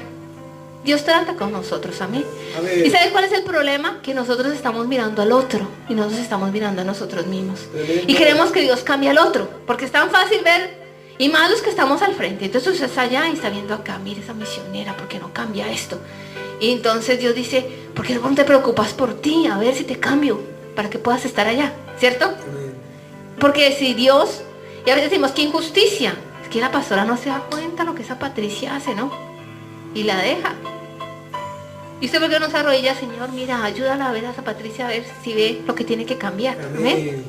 Dios trata con nosotros, amén. Amén. ¿Y sabes cuál es el problema? Que nosotros estamos mirando al otro y nosotros estamos mirando a nosotros mismos. Tremendo. Y queremos que Dios cambie al otro, porque es tan fácil ver, y más los que estamos al frente. Entonces usted está allá y está viendo acá, mire esa misionera, ¿por qué no cambia esto? Y entonces Dios dice, ¿por qué no te preocupas por ti? A ver si te cambio, para que puedas estar allá, ¿cierto? Amén. Porque si Dios, y a veces decimos, qué injusticia, es que la pastora no se da cuenta lo que esa Patricia hace, ¿no? Y la deja. ¿Y usted por qué no se arrodilla, Señor? Mira, ayúdala a ver a esa Patricia, a ver si ve lo que tiene que cambiar. ¿Amén?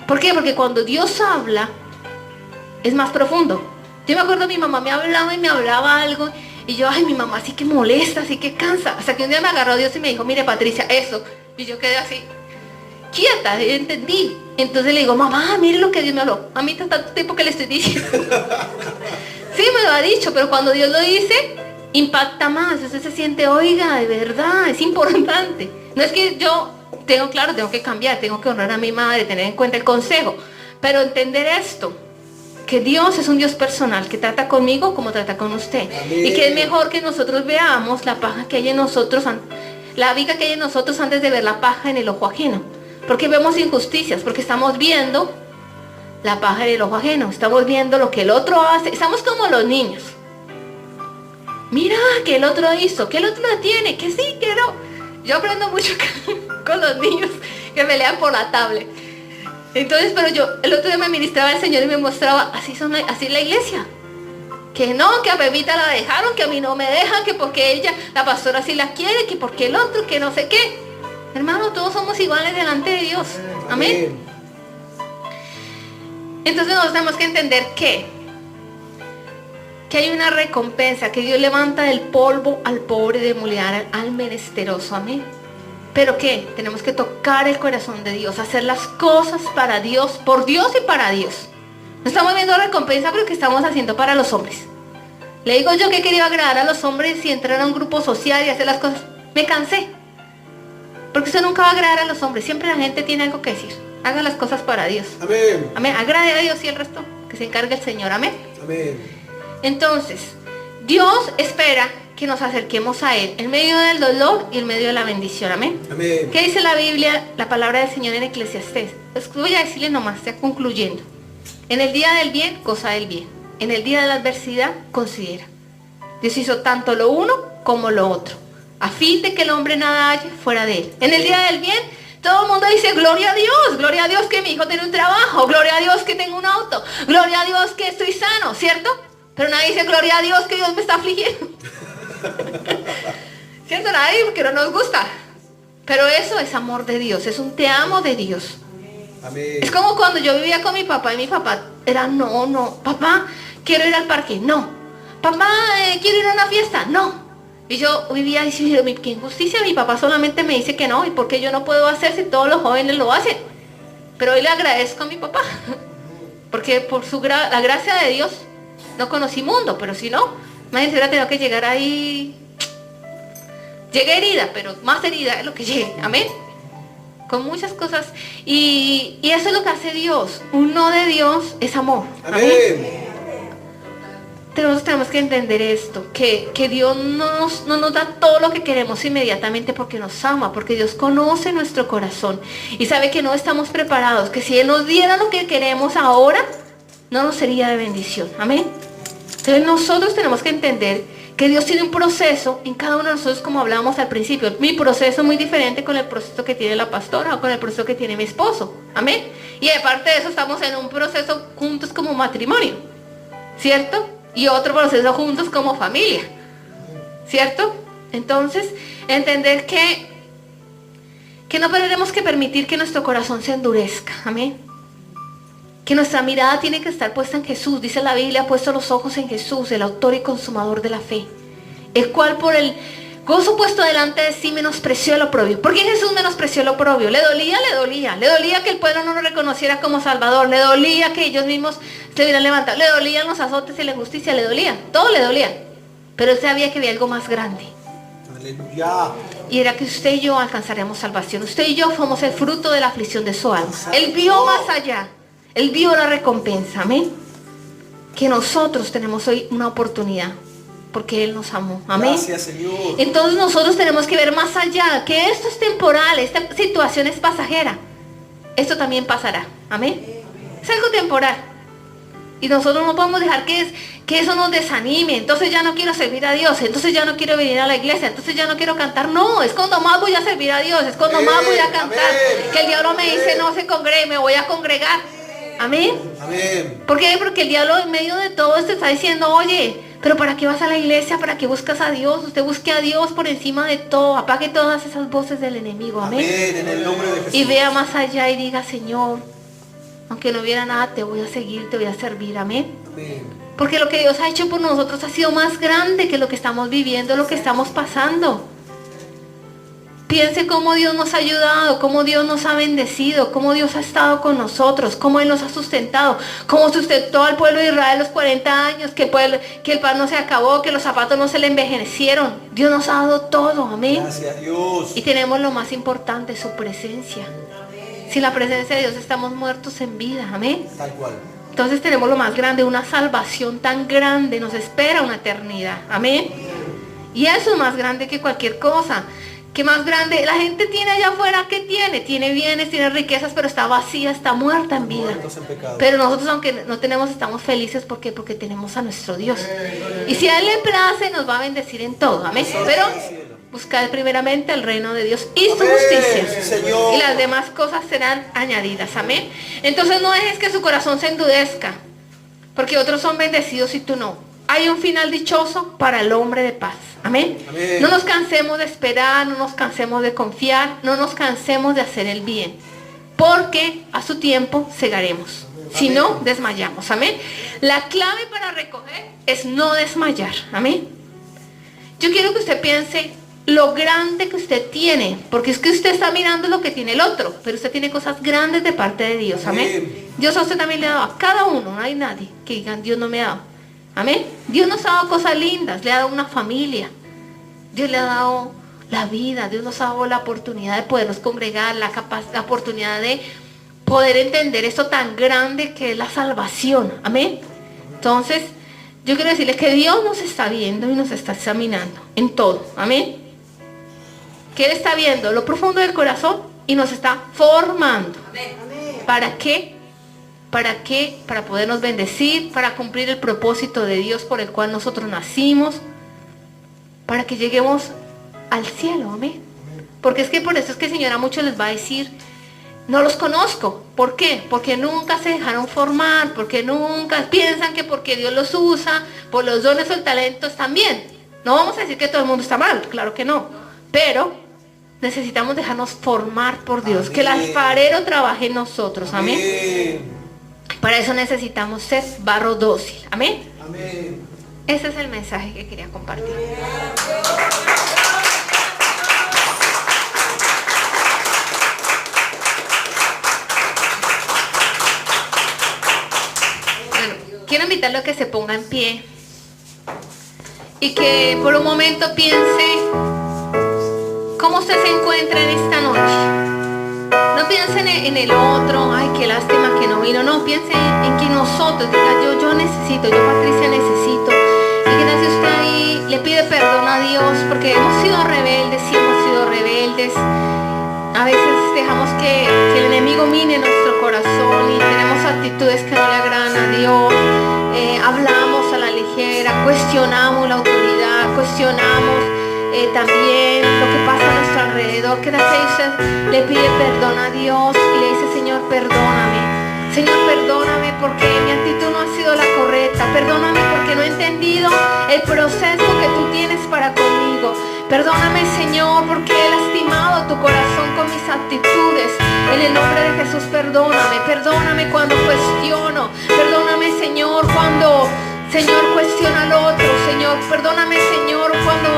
¿Por qué? Porque cuando Dios habla, es más profundo. Yo me acuerdo, mi mamá me hablaba y me hablaba algo, y yo, ay, mi mamá sí que molesta, sí que cansa. Hasta que un día me agarró Dios y me dijo, mire, Patricia, eso. Y yo quedé así, quieta, y entendí. Entonces le digo, mamá, mire lo que Dios me habló. A mí tanto tiempo que le estoy diciendo. Sí, me lo ha dicho, pero cuando Dios lo dice, impacta más. Usted se siente, oiga, de verdad, es importante. No es que yo tengo que cambiar, tengo que honrar a mi madre, tener en cuenta el consejo. Pero entender esto, que Dios es un Dios personal, que trata conmigo como trata con usted. Amén. Y que es mejor que nosotros veamos la paja que hay en nosotros, la viga que hay en nosotros antes de ver la paja en el ojo ajeno. Porque vemos injusticias, porque estamos viendo la paja en el ojo ajeno, estamos viendo lo que el otro hace, estamos como los niños. Mira, que el otro hizo, que el otro la tiene, que sí, que no. Yo aprendo mucho con los niños que pelean por la tablet. Entonces, pero el otro día me ministraba el Señor y me mostraba, así es la iglesia. Que no, que a Pepita la dejaron, que a mí no me dejan, que porque ella, la pastora sí la quiere, que porque el otro, que no sé qué. Hermano, todos somos iguales delante de Dios. Amén. Entonces nosotros tenemos que entender que hay una recompensa, que Dios levanta del polvo al pobre, de moldear al menesteroso. Amén. Pero ¿qué? Tenemos que tocar el corazón de Dios, hacer las cosas para Dios, por Dios y para Dios. No estamos viendo recompensa, pero que estamos haciendo para los hombres. Le digo yo que he querido agradar a los hombres y entrar a un grupo social y hacer las cosas. Me cansé. Porque usted nunca va a agradar a los hombres. Siempre la gente tiene algo que decir. Haga las cosas para Dios. Amén. Amén. Agrade a Dios y el resto que se encargue el Señor. Amén. Amén. Entonces, Dios espera que nos acerquemos a Él en medio del dolor y en medio de la bendición. Amén. Amén. ¿Qué dice la Biblia, la palabra del Señor en Eclesiastés? Pues voy a decirle nomás, ya concluyendo. En el día del bien, goza del bien. En el día de la adversidad, considera. Dios hizo tanto lo uno como lo otro, a fin de que el hombre nada halle fuera de él. En el día del bien, todo el mundo dice, gloria a Dios que mi hijo tiene un trabajo, gloria a Dios que tengo un auto, gloria a Dios que estoy sano, ¿cierto? Pero nadie dice, gloria a Dios que Dios me está afligiendo. ¿Cierto? Nadie, porque no nos gusta. Pero eso es amor de Dios, es un te amo de Dios. Amén. Es como cuando yo vivía con mi papá y mi papá era, no, papá, quiero ir al parque, no. Papá, quiero ir a una fiesta, no. Y yo vivía diciendo, qué injusticia, mi papá solamente me dice que no, ¿y por qué yo no puedo hacer si todos los jóvenes lo hacen? Pero hoy le agradezco a mi papá, porque por la gracia de Dios no conocí mundo, pero si no, imagínense, hubiera tenido que llegar ahí. Llegué herida, pero más herida es lo que llegué, amén. con muchas cosas. Y eso es lo que hace Dios. Un no de Dios es amor. Amén. Nosotros tenemos que entender esto, que Dios no nos da todo lo que queremos inmediatamente porque nos ama, porque Dios conoce nuestro corazón y sabe que no estamos preparados, que si Él nos diera lo que queremos ahora, no nos sería de bendición. Amén. Entonces nosotros tenemos que entender que Dios tiene un proceso en cada uno de nosotros, como hablábamos al principio. Mi proceso es muy diferente con el proceso que tiene la pastora o con el proceso que tiene mi esposo. Amén. Y aparte de eso estamos en un proceso juntos como matrimonio, ¿cierto? Y otro proceso juntos como familia, ¿cierto? Entonces, entender que no tenemos que permitir que nuestro corazón se endurezca. Amén. Que nuestra mirada tiene que estar puesta en Jesús. Dice la Biblia, ha puesto los ojos en Jesús, el autor y consumador de la fe, el cual por el gozo puesto delante de sí menospreció el oprobio. ¿Por qué Jesús menospreció el oprobio? Le dolía que el pueblo no lo reconociera como Salvador, le dolía que ellos mismos se hubieran levantado, le dolían los azotes y la injusticia, le dolía, todo le dolía. Pero él sabía que había algo más grande. Aleluya. Y era que usted y yo alcanzaremos salvación. Usted y yo somos el fruto de la aflicción de su alma. Él vio más allá. Él vio la recompensa. Amén. Que nosotros tenemos hoy una oportunidad. Porque Él nos amó. Amén. Gracias, Señor. Entonces nosotros tenemos que ver más allá. Que esto es temporal. Esta situación es pasajera. Esto también pasará. Amén. Es algo temporal. Y nosotros no podemos dejar que eso nos desanime. Entonces ya no quiero servir a Dios. Entonces ya no quiero venir a la iglesia. Entonces ya no quiero cantar. No, es cuando más voy a servir a Dios. Es cuando más voy a cantar. Amén. Que el diablo me dice no se congregue, me voy a congregar. Amén. Amén. ¿Por qué? Porque el diablo en medio de todo esto está diciendo, oye, pero ¿para qué vas a la iglesia? ¿Para qué buscas a Dios? Usted busque a Dios por encima de todo. Apague todas esas voces del enemigo. Amén. Amén. En el nombre de Jesús. Y vea más allá y diga, Señor, aunque no hubiera nada, te voy a seguir, te voy a servir. Amén. Amén. Porque lo que Dios ha hecho por nosotros ha sido más grande que lo que estamos viviendo, lo que estamos pasando. Piense cómo Dios nos ha ayudado, cómo Dios nos ha bendecido, cómo Dios ha estado con nosotros, cómo Él nos ha sustentado, cómo sustentó al pueblo de Israel los 40 años, que el pan no se acabó, que los zapatos no se le envejecieron. Dios nos ha dado todo, amén. Gracias a Dios. Y tenemos lo más importante, su presencia. Sin la presencia de Dios estamos muertos en vida, amén. Tal cual. Entonces tenemos lo más grande, una salvación tan grande, nos espera una eternidad, amén. Y eso es más grande que cualquier cosa. ¿Qué más grande? La gente tiene allá afuera, ¿qué tiene? Tiene bienes, tiene riquezas, pero está vacía, está muerta en vida. Muertos en pecado. Pero nosotros, aunque no tenemos, estamos felices. ¿Por qué? Porque tenemos a nuestro Dios. Y si a Él le place, nos va a bendecir en todo, amén. Pero buscad primeramente el reino de Dios y su justicia. Sí, Señor. Y las demás cosas serán añadidas, amén. Entonces no dejes que su corazón se endurezca, porque otros son bendecidos y tú no. Hay un final dichoso para el hombre de paz. Amén. Amén. No nos cansemos de esperar, no nos cansemos de confiar, no nos cansemos de hacer el bien, porque a su tiempo segaremos. Si no, desmayamos. Amén. La clave para recoger es no desmayar. Amén. Yo quiero que usted piense lo grande que usted tiene, porque es que usted está mirando lo que tiene el otro, pero usted tiene cosas grandes de parte de Dios. Amén. Dios a usted también le ha dado, a cada uno, no hay nadie que digan Dios no me ha dado. Amén. Dios nos ha dado cosas lindas, le ha dado una familia, Dios le ha dado la vida, Dios nos ha dado la oportunidad de podernos congregar, la oportunidad de poder entender esto tan grande que es la salvación. Amén. Entonces, yo quiero decirles que Dios nos está viendo y nos está examinando en todo. Amén. Que Él está viendo lo profundo del corazón y nos está formando. Amén. ¿Para qué? ¿Para qué? Para podernos bendecir, para cumplir el propósito de Dios por el cual nosotros nacimos, para que lleguemos al cielo, amén. Porque es que por eso es que el Señor a muchos les va a decir, no los conozco. ¿Por qué? Porque nunca se dejaron formar, porque nunca piensan que porque Dios los usa, por los dones o el talento están bien. No vamos a decir que todo el mundo está mal, claro que no. Pero necesitamos dejarnos formar por Dios, amén. Que el alfarero trabaje en nosotros, amén. Amén. Para eso necesitamos ser barro dócil. Amén. Amén. Ese es el mensaje que quería compartir. Bueno, quiero invitarlo a que se ponga en pie y que por un momento piense cómo usted se encuentra en esta noche. No piensen en el otro, ay, qué lástima que no vino. No, piensen en que nosotros, diga, yo necesito, yo Patricia necesito. Y que si usted ahí le pide perdón a Dios porque hemos sido rebeldes, sí hemos sido rebeldes. A veces dejamos que el enemigo mine nuestro corazón y tenemos actitudes que no le agradan a Dios. Hablamos a la ligera, cuestionamos la autoridad, cuestionamos también lo que pasa a nuestro alrededor. Que usted le pide perdón a Dios y le dice, Señor, perdóname. Señor, perdóname porque mi actitud no ha sido la correcta. Perdóname porque no he entendido el proceso que tú tienes para conmigo. Perdóname, Señor, porque he lastimado tu corazón con mis actitudes. En el nombre de Jesús, perdóname. Perdóname cuando cuestiono. Perdóname, Señor, cuando, Señor, cuestiona al otro. Señor, perdóname, Señor, cuando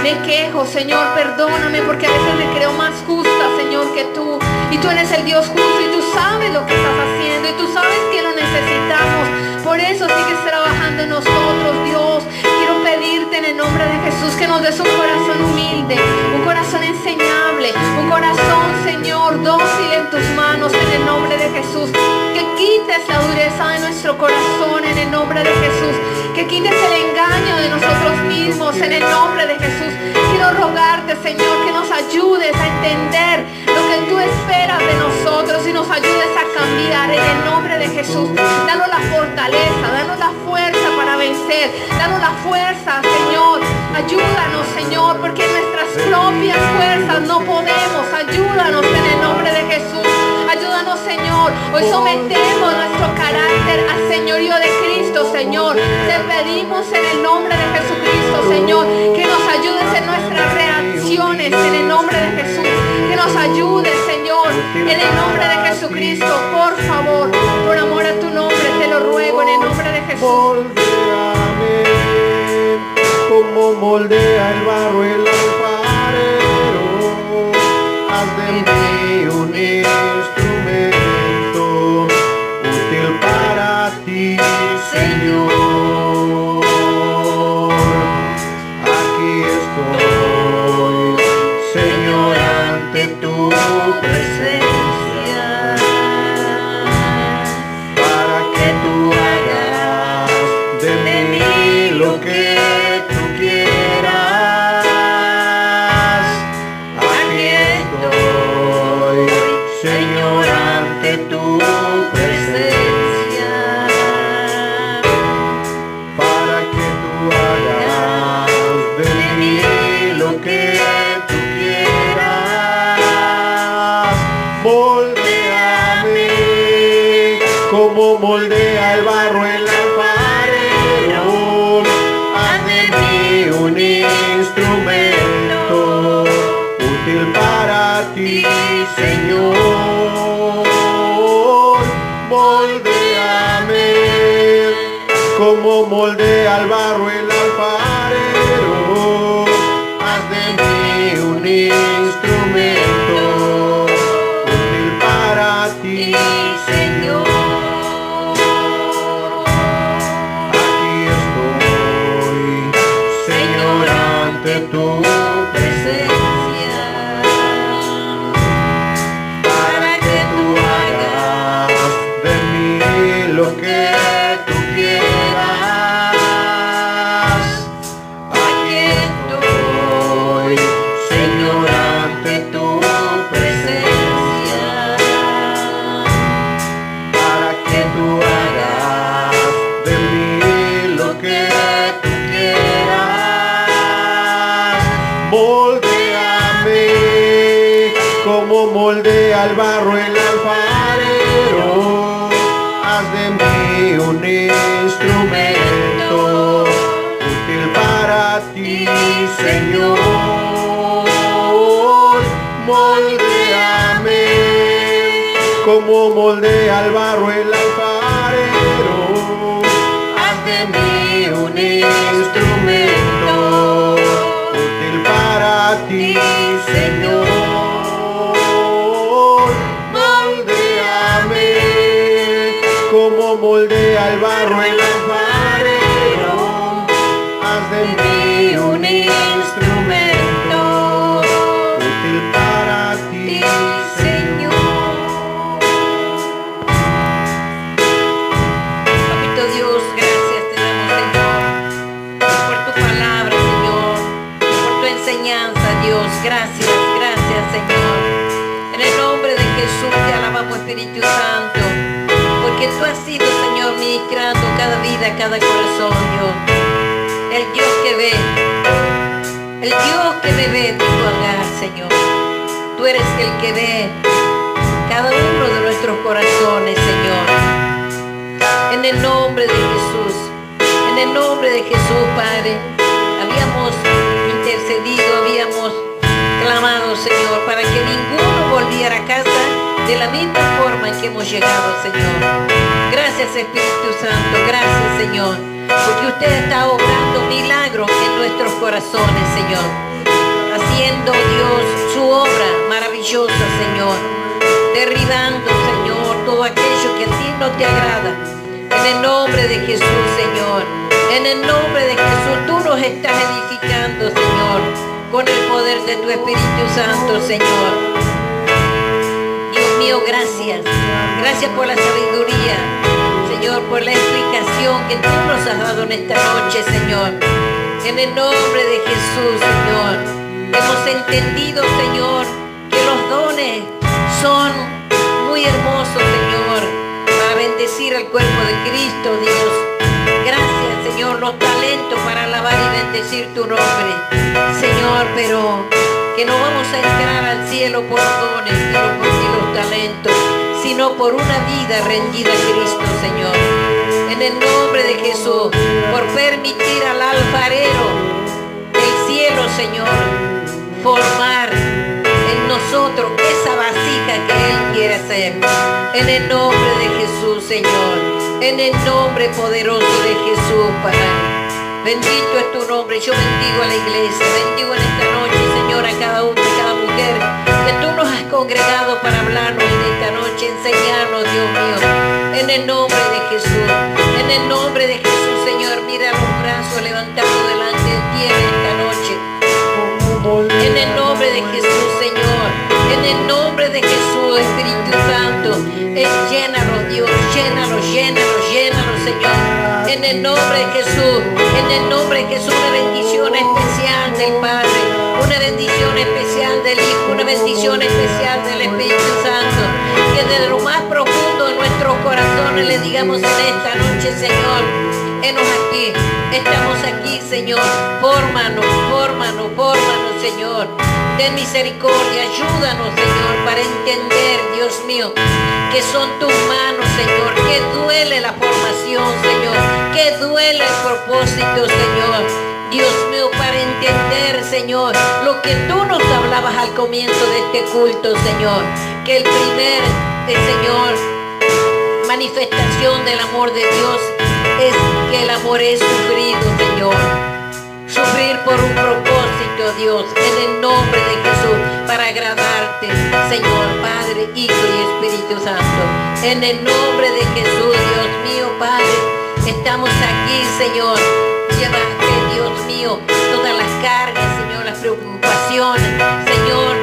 me quejo. Señor, perdóname porque a veces me creo más justa, Señor, que tú. Y tú eres el Dios justo y tú sabes lo que estás haciendo y tú sabes que lo necesitamos. Por eso sigues trabajando en nosotros, Dios. Quiero pedirte en el nombre de Jesús que nos des un corazón humilde, un corazón enseñable, un corazón, Señor, dócil en tus manos en el nombre de Jesús. Que quites la dureza de nuestro corazón en el nombre de Jesús. Que quites el engaño de nosotros mismos en el nombre de Jesús. Quiero rogarte, Señor, que nos ayudes a entender lo que tú esperas de nosotros y nos ayudes a cambiar en el nombre de Jesús. Danos la fortaleza, danos la fuerza para vencer. Danos la fuerza, Señor. Ayúdanos, Señor, porque en nuestras propias fuerzas no podemos. Ayúdanos en el nombre de Jesús. Ayúdanos, Señor. Hoy sometemos nuestro carácter al señorío de Cristo, Señor. Te pedimos en el nombre de Jesucristo, Señor, que nos ayudes en nuestras reacciones en el nombre de Jesús. Que nos ayudes, Señor, en el nombre de Jesucristo. Por favor, por amor a tu nombre, te lo ruego en el nombre de Jesús. Moldéame como moldea el barro el alfarero. Haz de mí un instrumento útil para ti, Señor. Aquí estoy, Señor, ante tu presencia, para que tú hagas de mí lo que tú quieras. Aquí estoy, Señor, ante tu presencia, para que tú hagas de mí lo que tú quieras. Moldéame como moldea el barro el alfarero. Haz de mí un instrumento útil para ti, Señor. Moldéame como moldea el barro el alfarero. Haz de mí un instrumento útil para ti, Señor. Aquí estoy, Señor, ante tu presencia, para que tú hagas de mí lo que tú quieras. Aquí estoy, Señor, ante tu presencia, para que tú hagas de mí lo que tú quieras. Moldéame como moldea el barro el alfarero. Haz de mí un instrumento útil para ti, Señor. Moldéame como moldea el barro el alfarero. Haz de mí un instrumento útil para ti, Señor. Moldéame como moldea el barro el alfarero. Haz de mí un instrumento útil para ti, Señor. alabanza, Dios. Gracias, gracias, Señor. En el nombre de Jesús te alabamos, Espíritu Santo, porque tú has sido, Señor, ministrando cada vida, cada corazón, Dios. El Dios que ve, el Dios que me ve, dijo Agar, Señor. Tú eres el que ve cada uno de nuestros corazones, Señor. En el nombre de Jesús, en el nombre de Jesús, Padre, habíamos intercedido, habíamos clamado, Señor, para que ninguno volviera a casa de la misma forma en que hemos llegado, Señor. Gracias, Espíritu Santo, gracias, Señor, porque usted está obrando milagros en nuestros corazones, Señor, haciendo, Dios, su obra maravillosa, Señor, derribando, Señor, todo aquello que a ti no te agrada. En el nombre de Jesús, Señor, en el nombre de Jesús, tú nos estás edificando, Señor, con el poder de tu Espíritu Santo, Señor. Dios mío, gracias. Gracias por la sabiduría, Señor, por la explicación que tú nos has dado en esta noche, Señor. En el nombre de Jesús, Señor, hemos entendido, Señor, que los dones son muy hermosos, Señor, para bendecir al cuerpo de Cristo, Dios. Gracias, Señor, los talentos para alabar y bendecir tu nombre, Señor, pero que no vamos a entrar al cielo por los dones y los talentos, sino por una vida rendida a Cristo, Señor. En el nombre de Jesús, por permitir al alfarero del cielo, Señor, formar en nosotros esa vasija que Él quiere hacer. En el nombre de Jesús, Señor, en el nombre poderoso de Jesús, Padre. Bendito es tu nombre. Yo bendigo a la iglesia, bendigo en esta noche, Señor, a cada uno y cada mujer que tú nos has congregado para hablarnos en esta noche, enseñarnos, Dios mío, en el nombre de Jesús. En el nombre de Jesús, Señor, mira los brazos levantados delante de ti en esta noche. En el nombre de Jesús, Señor, en el nombre de Jesús, Espíritu Santo, llénalos, Dios, llénalos, llénalos, llénalos, Señor. En el nombre de Jesús, en el nombre de Jesús, una bendición especial del Padre, una bendición especial del Hijo, una bendición especial del Espíritu Santo. Que desde lo más profundo de nuestros corazones le digamos en esta noche, Señor, henos aquí, estamos aquí, Señor. Fórmanos, fórmanos, fórmanos, Señor. Ten misericordia, ayúdanos, Señor, para entender, Dios mío, que son tus manos, Señor, que duele la formación, Señor, que duele el propósito, Señor. Dios mío, para entender, Señor, lo que tú nos hablabas al comienzo de este culto, Señor, que el primer, Señor, manifestación del amor de Dios es que el amor es sufrido, Señor. Sufrir por un propósito, Dios, en el nombre de Jesús, para agradarte, Señor, Padre, Hijo y Espíritu Santo. En el nombre de Jesús, Dios mío, Padre, estamos aquí, Señor. Llevaste, Dios mío, todas las cargas, Señor, las preocupaciones, Señor.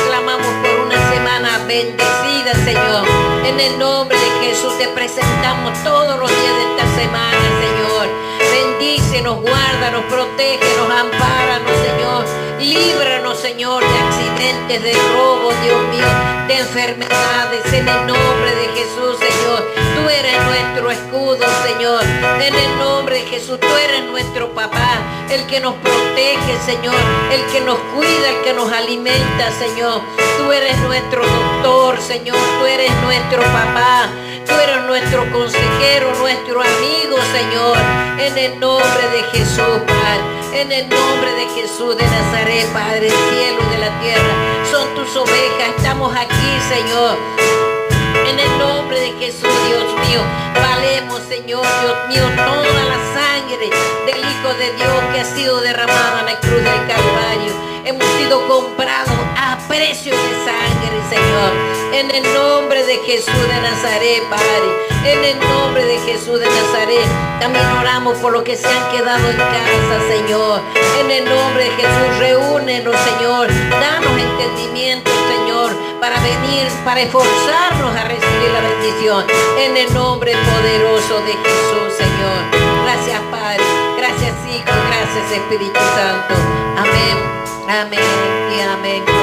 Clamamos por una semana bendecida, Señor. En el nombre de Jesús te presentamos todos los días de esta semana, Señor. Bendícenos, guárdanos, protégenos, ampáranos, Señor. Líbranos, Señor, de accidentes, de robo, Dios mío, de enfermedades. En el nombre de Jesús, Señor. Tú eres nuestro escudo, Señor. En el nombre de Jesús, tú eres nuestro papá, el que nos protege, Señor, el que nos cuida, el que nos alimenta, Señor. Tú eres nuestro doctor, Señor. Tú eres nuestro papá. Tú eres nuestro consejero, nuestro amigo, Señor. En el nombre de Jesús, Padre. En el nombre de Jesús de Nazaret, Padre, del cielo y de la tierra. Son tus ovejas. Estamos aquí, Señor. En el nombre de Jesús, Dios mío, valemos, Señor, Dios mío, toda la sangre del Hijo de Dios que ha sido derramada en la cruz del Calvario. Hemos sido comprados a precio de sangre, Señor. En el nombre de Jesús de Nazaret, Padre. En el nombre de Jesús de Nazaret. También oramos por los que se han quedado en casa, Señor. En el nombre de Jesús, reúnenos, Señor. Danos entendimiento, Señor, para venir, para esforzarnos a recibir la bendición. En el nombre poderoso de Jesús, Señor. Gracias, Padre. Gracias, Hijo. Gracias, Espíritu Santo. Amén. Amén y amén.